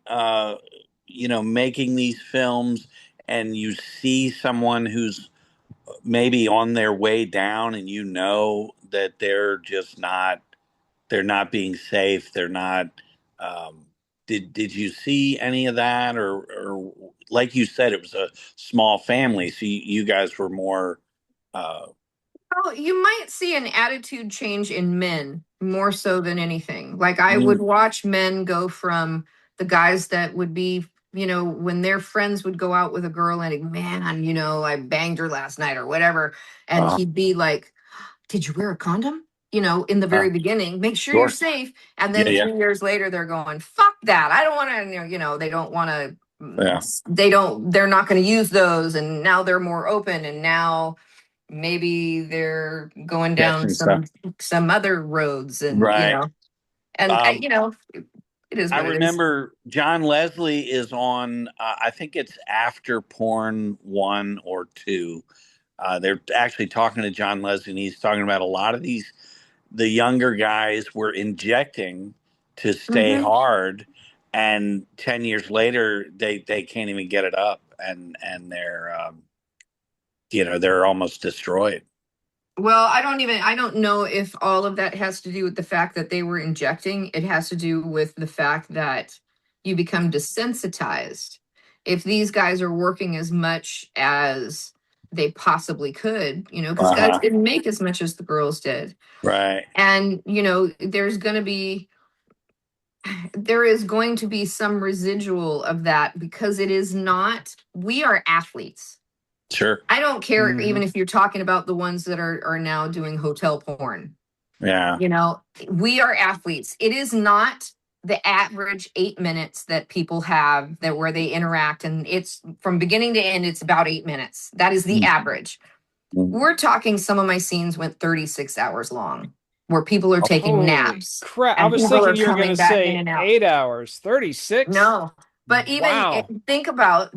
making these films, and you see someone who's maybe on their way down, and that they're not being safe, they're not, did you see any of that, or like you said, it was a small family, so you guys were more Oh, you might see an attitude change in men more so than anything. Like I would watch men go from the guys that would be, when their friends would go out with a girl and, man, I banged her last night or whatever. And Uh, he'd be like, did you wear a condom? In the very beginning, make sure you're sure. safe. And Yeah, then yeah, 3 years later, they're going, fuck that. I don't want to, they don't want to, yeah. they're not going to use those. And now they're more open. And now maybe they're going down Catching stuff. some other roads and, Right. and, Um, it is I what it is. remember John Leslie is on, I think it's After Porn 1 or 2. They're actually talking to John Leslie, and he's talking about a lot of the younger guys were injecting to stay Mm-hmm. hard, and 10 years later, they can't even get it up, and they're, they're almost destroyed. Well, I don't know if all of that has to do with the fact that they were injecting. It has to do with the fact that you become desensitized. If these guys are working as much as they possibly could, because guys Uh-huh. didn't make as much as the girls did. Right. And, there is going to be some residual of that because we are athletes. Sure. I don't care Mhm. even if you're talking about the ones that are now doing hotel porn. Yeah. We are athletes. It is not the average 8 minutes that people have that where they interact, and it's from beginning to end, it's about 8 minutes. That is the average. Mm-hmm. We're talking some of my scenes went 36 hours long, where people are taking Holy naps crap. I and was people are thinking you were going coming to back in say and out. 8 hours, 36. No, but even Wow. think about,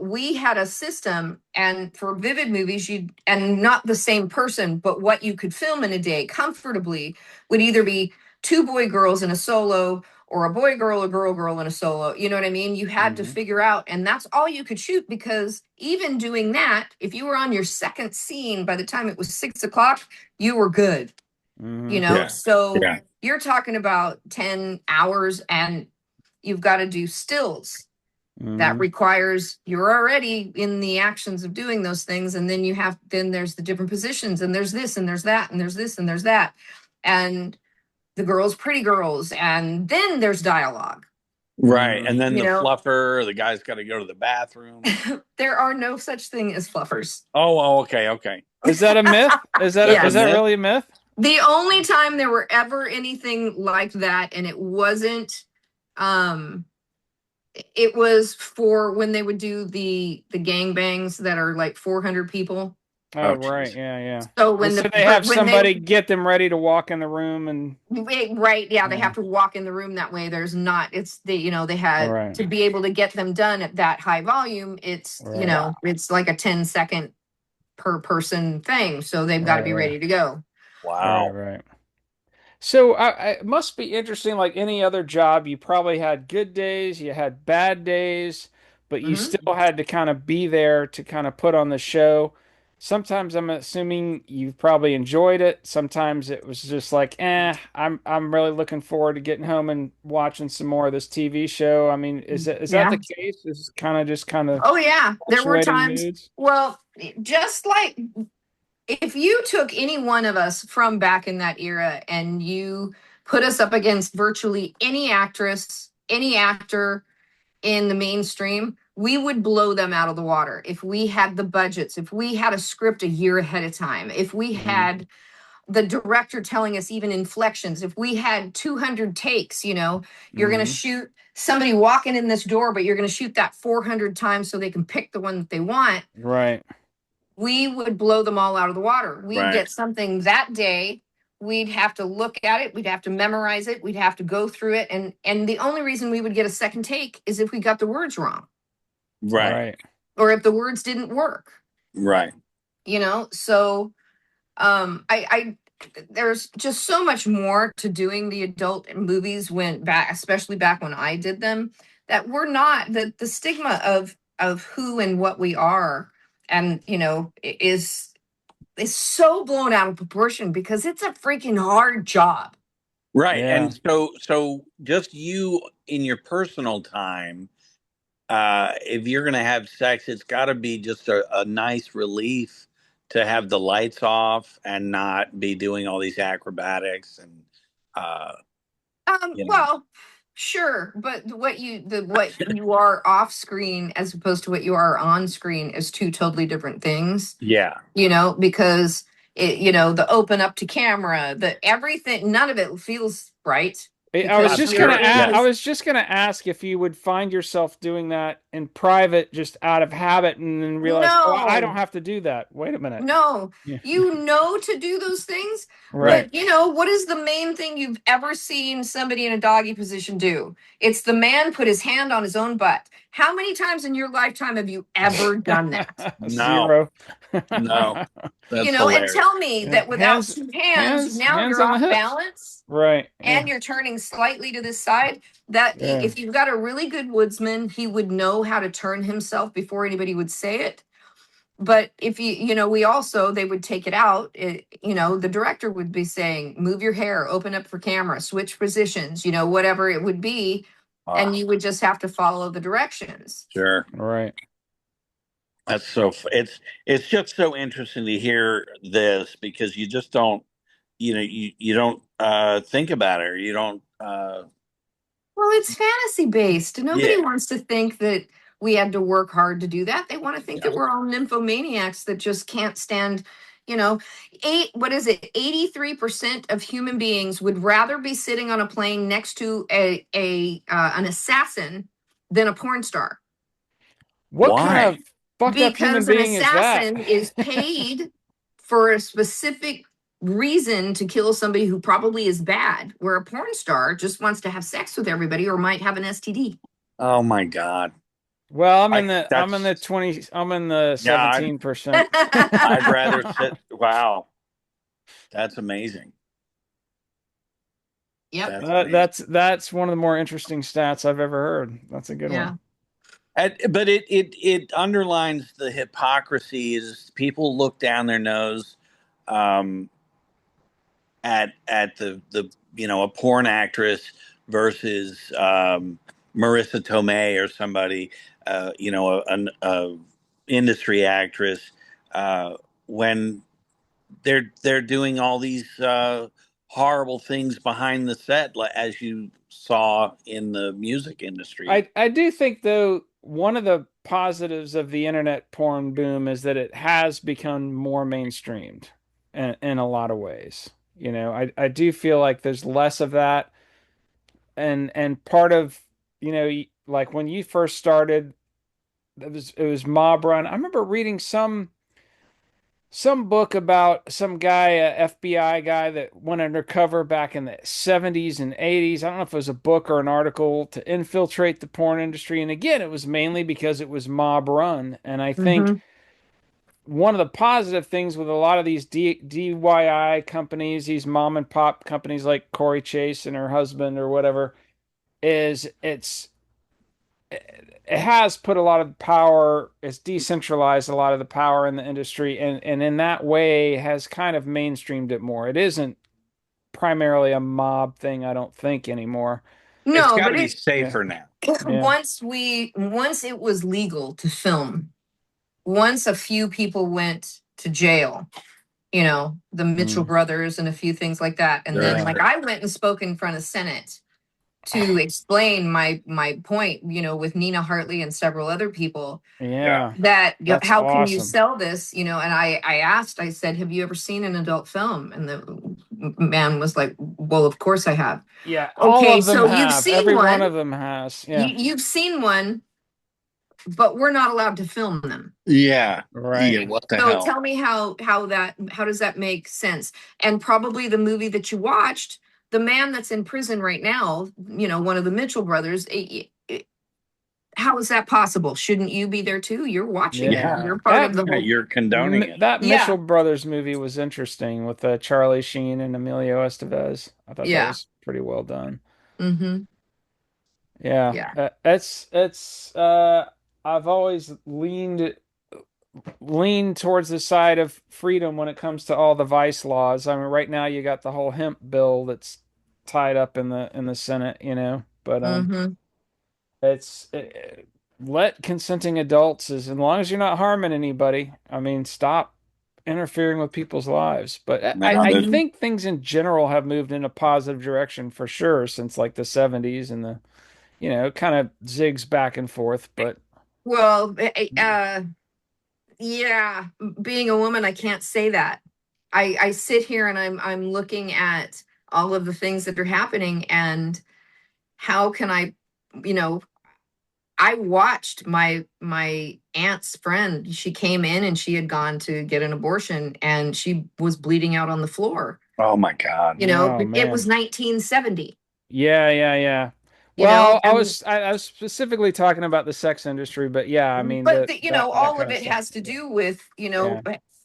we had a system, and for Vivid movies, and not the same person, but what you could film in a day comfortably would either be two boy girls in a solo or a boy girl, a girl in a solo. You know what I mean? You had to Mhm. figure out, and that's all you could shoot, because even doing that, if you were on your second scene, by the time it was 6 o'clock, you were good. Mhm. Yeah. So Yeah. you're talking about 10 hours, and you've got to do stills. That Mhm. requires, you're already in the actions of doing those things, and then there's the different positions, and there's this and there's that and there's this and there's that, and the girls, pretty girls, and then there's dialogue. Right. Mhm. And then the fluffer, the guy's got to go to the bathroom. There are no such thing as fluffers. Oh, okay, okay. Is that a myth? Is that That's a is that myth? really a myth? The only time there were ever anything like that, and it wasn't, it was for when they would do the gangbangs that are like 400 people. Oh, Oh, right. geez. Yeah, yeah. So So they have when they somebody get them ready to walk in the room and right, yeah, they yeah. have to walk in the room that way. There's not, it's they All had right. to be able to get them done at that high volume. It's Right. it's like a 10-second per person thing, so they've got to Right, be right. ready to go. Right, Wow. right. So it must be interesting, like any other job. You probably had good days, you had bad days, but you Hmm. still had to kind of be there to kind of put on the show. Sometimes I'm assuming you probably enjoyed it. Sometimes it was just like, I'm really looking forward to getting home and watching some more of this TV show. I mean, is that Yeah. the case? Is it kind of Oh yeah, there were fluctuating times. moods? Well, just like if you took any one of us from back in that era and you put us up against virtually any actress, any actor in the mainstream, we would blow them out of the water if we had the budgets, if we had a script a year ahead of time, if we Mhm. had the director telling us even inflections, if we had 200 takes, you're going to Mhm. shoot somebody walking in this door, but you're going to shoot that 400 times so they can pick the one that they want. Right. We would blow them all out of the water. We'd Right. get something that day. We'd have to look at it. We'd have to memorize it. We'd have to go through it. And the only reason we would get a second take is if we got the words wrong Right. Right. or if the words didn't work, Right. So I there's just so much more to doing the adult movies when back, especially back when I did them, that we're not the stigma of who and what we are, and is so blown out of proportion because it's a freaking hard job. Right. Yeah. And so just you in your personal time, if you're going to have sex, it's got to be just a nice relief to have the lights off and not be doing all these acrobatics and, uh, you know. Well, Sure, but what you are off screen as opposed to what you are on screen is two totally different things. Yeah. Because the open up to camera, the everything, none of it feels right I was because I'm just you're gonna sure. in ask, Yeah. I this. was just gonna ask if you would find yourself doing that in private, just out of habit, and then realize, oh, I don't No, have to do that. Wait a minute. no, Yeah. to do those things, Right. but what is the main thing you've ever seen somebody in a doggy position do? It's the man put his hand on his own butt. How many times in your lifetime have you ever done that? No, Zero. no, that's And hilarious. tell me Yeah. that without two hands, now Hands you're on the off hips. balance Right. and Yeah. you're turning slightly to this side. That Yeah. if you've got a really good woodsman, he would know how to turn himself before anybody would say it. But if we also, they would take it out. The director would be saying, move your hair, open up for camera, switch positions, whatever it would be. And Ah, you would just have to follow the directions. sure. Right. That's it's just so interesting to hear this because you just don't you don't think about it or you don't Well, it's fantasy based. Nobody yeah, wants to think that we had to work hard to do that. They want to think yeah. that we're all nymphomaniacs that just can't stand, you know, what is it? 83% of human beings would rather be sitting on a plane next to an assassin than a porn star, What kind Why? of fucked up human because an being is that? assassin is paid for a specific reason to kill somebody who probably is bad, where a porn star just wants to have sex with everybody or might have an STD. Oh my God. Well, I I'm in the that's 20, I'm in the yeah, 17%. I'd rather sit wow. That's amazing. Yep. That's amazing. That's one of the more interesting stats I've ever heard. That's a good Yeah. one. But it underlines the hypocrisy is people look down their nose um, at the a porn actress versus Marissa Tomei or somebody a industry actress when they're doing all these horrible things behind the set as you saw in the music industry. I do think though one of the positives of the internet porn boom is that it has become more mainstreamed in a lot of ways. I do feel like there's less of that, and part of, like when you first started, it was mob run. I remember reading some book about some guy, a FBI guy that went undercover back in the 70s and 80s. I don't know if it was a book or an article to infiltrate the porn industry. And again, it was mainly because it was mob run. And I think Hmm. one of the positive things with a lot of these DIY companies, these mom and pop companies like Corey Chase and her husband or whatever, is it has put a lot of power, it's decentralized a lot of the power in the industry, and in that way has kind of mainstreamed it more. It isn't primarily a mob thing, I don't think, anymore. It's No, got but to be it Yeah, safer now. yeah. once it was legal to film, once a few people went to jail, the Mitchell Mm, brothers and a few things like that. And then Sure, yeah, like sure. I went and spoke in front of Senate to explain my point, with Nina Hartley and several other people, Yeah. yeah. that That's how can you awesome. sell this, and I asked, I said, have you ever seen an adult film? And the man was like, well, of course I have. Yeah, all Okay, of them so you've have. seen Every one one, of them has. Yeah, you've seen one, but we're not allowed to film them. Yeah. right. Yeah. What the So hell? tell me how does that make sense? And probably the movie that you watched, the man that's in prison right now, one of the Mitchell brothers, how is that possible? Shouldn't you be there too? You're watching it. Yeah. Yeah. You're part of That the Yeah. whole. You're condoning it. that Yeah, Mitchell Brothers movie was interesting with Charlie Sheen and Emilio Estevez. I thought that yeah. was pretty well done. Mm-hmm. Yeah, Yeah. it's I've always leaned towards the side of freedom when it comes to all the vice laws. I mean, right now you got the whole hemp bill that's tied up in the Senate, but Mm-hmm. it's let consenting adults, as long as you're not harming anybody. I mean, stop. interfering with people's lives. But I Mm-hmm. think things in general have moved in a positive direction for sure since like the 70s and the, it kind of zigs back and forth, but Well, yeah, being a woman, I can't say that. I sit here and I'm looking at all of the things that are happening, and how can I, you know, I watched my aunt's friend. She came in and she had gone to get an abortion and she was bleeding out on the floor. Oh my God. oh It was man. 1970, Yeah, yeah, yeah. you know, Well, and I was specifically talking about the sex industry, but yeah, I mean but that that all kind of of it stuff. has to do with, Yeah.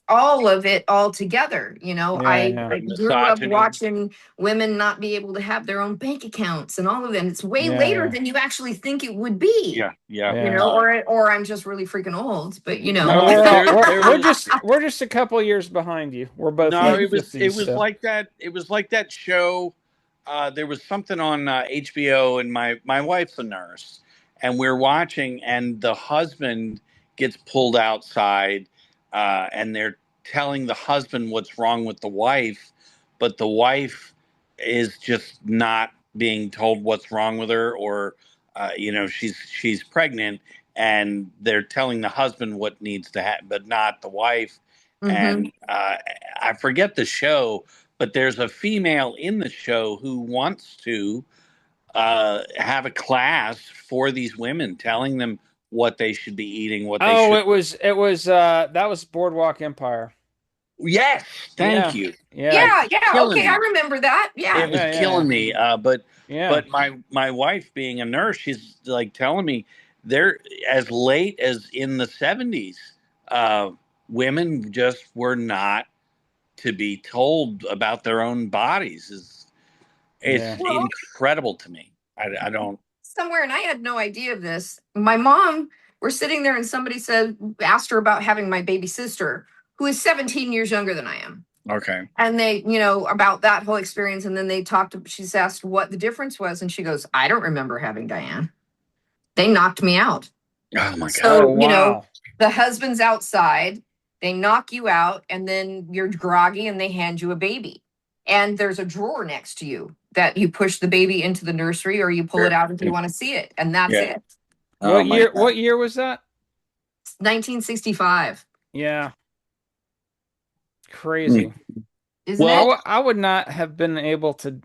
all of it all together. Yeah, I, yeah. I grew up Misogyny. watching women not be able to have their own bank accounts and all of that. It's way Yeah, later yeah. than you actually think it would be. Yeah, yeah. Yeah. Or I'm just really freaking old, but No, there was We're just a couple years behind you. We're both no. late It 50s, was so like that. It was like that show. There was something on HBO, and my wife's a nurse, and we're watching, and the husband gets pulled outside, and they're telling the husband what's wrong with the wife, but the wife is just not being told what's wrong with her, or she's pregnant, and they're telling the husband what needs to happen, but not the wife. hmm And I forget the show, but there's a female in the show who wants to have a class for these women, telling them what they should be eating, what they oh, should. it was that was Boardwalk Empire. Yes, thank Yeah. you. Yeah. It Yeah, was yeah, killing okay, I me. remember that. It Yeah. was Yeah, yeah, killing me. yeah. But my wife, being a nurse, she's like telling me they're as late as in the 70s. Uh, Women just were not to be told about their own bodies. It's Yeah. Well, incredible to me. I don't. somewhere, and I had no idea of this. My mom, we're sitting there and somebody asked her about having my baby sister, who is 17 years younger than I am. Okay. And they, about that whole experience. And then she's asked what the difference was. And she goes, I don't remember having Diane. They knocked me out. Oh my God. Oh, So, wow. the husband's outside, they knock you out, and then you're groggy and they hand you a baby. And there's a drawer next to you that you push the baby into the nursery or you pull it Sure. out if you want to see it. And that's Yeah. it. Oh my God. What year was that? 1965, Yeah. Hmm. Crazy. isn't Well, it? I would not have been able to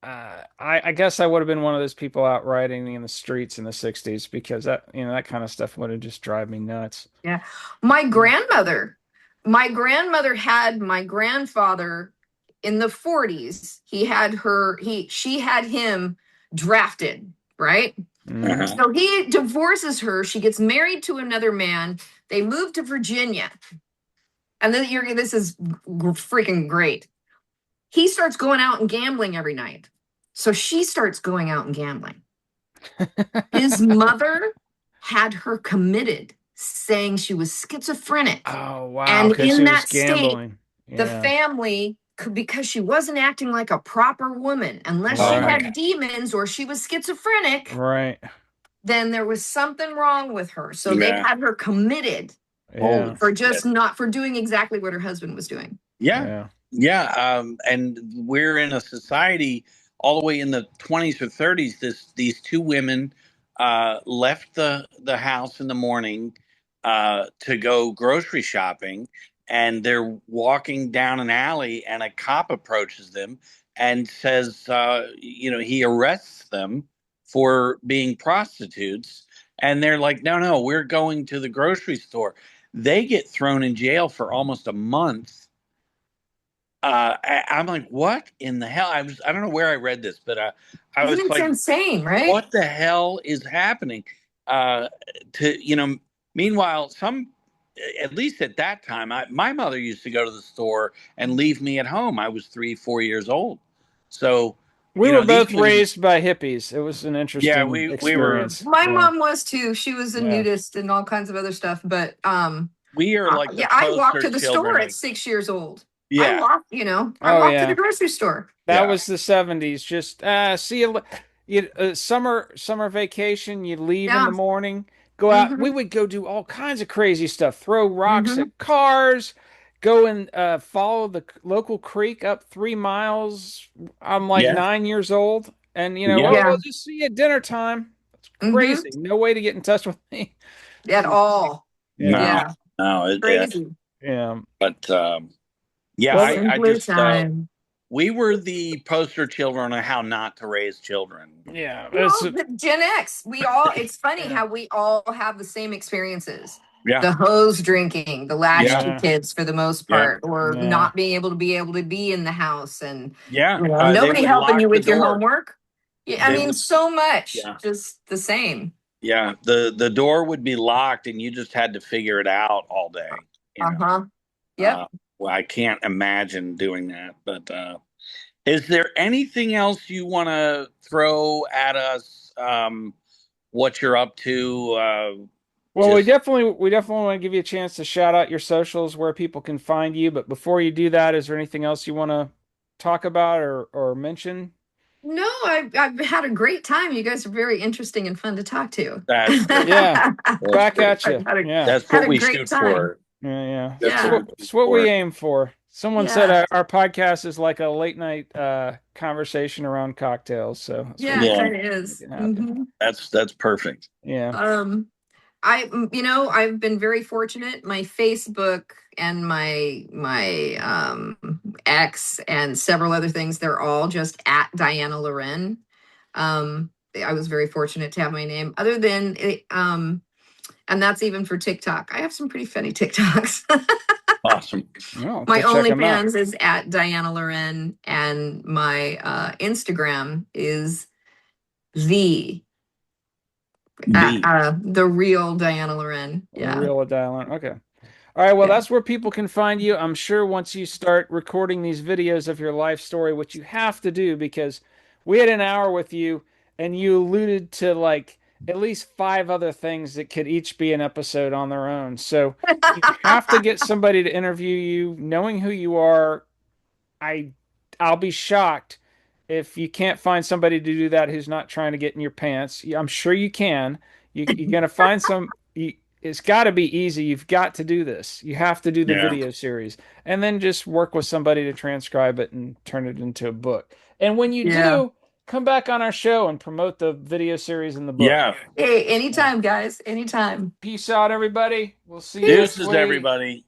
I guess I would have been one of those people out riding in the streets in the 60s because that kind of stuff would have just drive me nuts. Yeah. My grandmother had my grandfather in the 40s. She had him drafted, right? Hmm. uh-huh. So he divorces her. She gets married to another man. They move to Virginia. And then this is freaking great. He starts going out and gambling every night. So she starts going out and gambling. His mother had her committed, saying she was schizophrenic. Oh, wow, And because in she was that state, gambling. the Yeah. family, because she wasn't acting like a proper woman, unless Oh she my Right. had God. demons or she was schizophrenic, Right. then there was something wrong with her. So they Yeah. had her committed Yeah. Holy for shit. just not for doing exactly what her husband was doing. Yeah. Yeah. Yeah. And we're in a society all the way in the 20s or 30s. These two women left the house in the morning to go grocery shopping, and they're walking down an alley, and a cop approaches them and says, he arrests them for being prostitutes. And they're like, no, no, we're going to the grocery store. They get thrown in jail for almost a month. I'm like, what in the hell? I don't know where I read this, but I Isn't was it like, insane, right? what the hell is happening? Uh, Meanwhile, at least at that time, my mother used to go to the store and leave me at home. I was 3, 4 years old. So, We were these both women, raised by hippies. It was an yeah, interesting we were, experience. My Yeah. mom was too. She was a Yeah. nudist and all kinds of other stuff. But we are like the yeah, I walked poster to the children store at of, 6 years old. I yeah, walked, I Oh, walked to the yeah. grocery store. That yeah, was the 70s. Just see you, summer vacation, you leave in Yeah. the morning, go out. We Mm-hmm. would go do all kinds of crazy stuff, throw rocks Mm-hmm. at cars, go and follow the local creek up 3 miles. I'm like Yeah. 9 years old, and Yeah. well, Yeah. we'll just see you at dinner time. It's Mm-hmm. crazy. No way to get in touch with me. At all. Yeah, No, Yeah. no. Crazy. yeah. But yeah, Well, I Simpler just time. we were the poster children of how not to raise children. yeah. It's Well, the Gen X, it's funny yeah, how we all have the same experiences. Yeah. The hose drinking, the latchkey yeah, kids for the most Yeah. part, or yeah. not being able to be in the house and Yeah. They nobody would helping lock you the with your door. homework. Yeah, I They mean, would. so much Yeah. just the same. Yeah. The door would be locked, and you just had to figure it out all day. You know. Uh-huh. Yep. Uh, well, I can't imagine doing that. But is there anything else you want to throw at us? What you're up to? Well, Just we definitely want to give you a chance to shout out your socials where people can find you. But before you do that, is there anything else you want to talk about or mention? No, I've had a great time. You guys are very interesting and fun to talk to. that's great. Yeah, That's back great. at you. Yeah, That's Had what a we great shoot time. for. yeah. That's Yeah. what we shoot It's what we for. aim for. Someone said Yeah. our podcast is like a late night conversation around cocktails, so that's what Yeah, we're it Yeah, trying kind of to make is. it happen. Hmm. that's perfect. Yeah. I've been very fortunate. My Facebook and my X and several other things, they're all just at Dyanna Loren. I was very fortunate to have my name. Other than it, and that's even for TikTok. I have some pretty funny TikToks. Awesome. Well, My go check them out. OnlyFans is at Dyanna Loren, and my Instagram is the B. the real Dyanna Loren. The Yeah. real dial. Okay. All right, well, Yeah. that's where people can find you. I'm sure once you start recording these videos of your life story, which you have to do because we had an hour with you and you alluded to like at least five other things that could each be an episode on their own. So you have to get somebody to interview you, knowing who you are. I I'll be shocked if you can't find somebody to do that who's not trying to get in your pants. I'm sure you can. You're gonna find some. It's got to be easy. You've got to do this. You have to do the Yeah. video series, and then just work with somebody to transcribe it and turn it into a book. And when you Yeah. do, come back on our show and promote the video series and the book. Yeah. Hey, Yeah. anytime, guys. Anytime. Peace out, everybody. We'll see you next Deuces, week. everybody.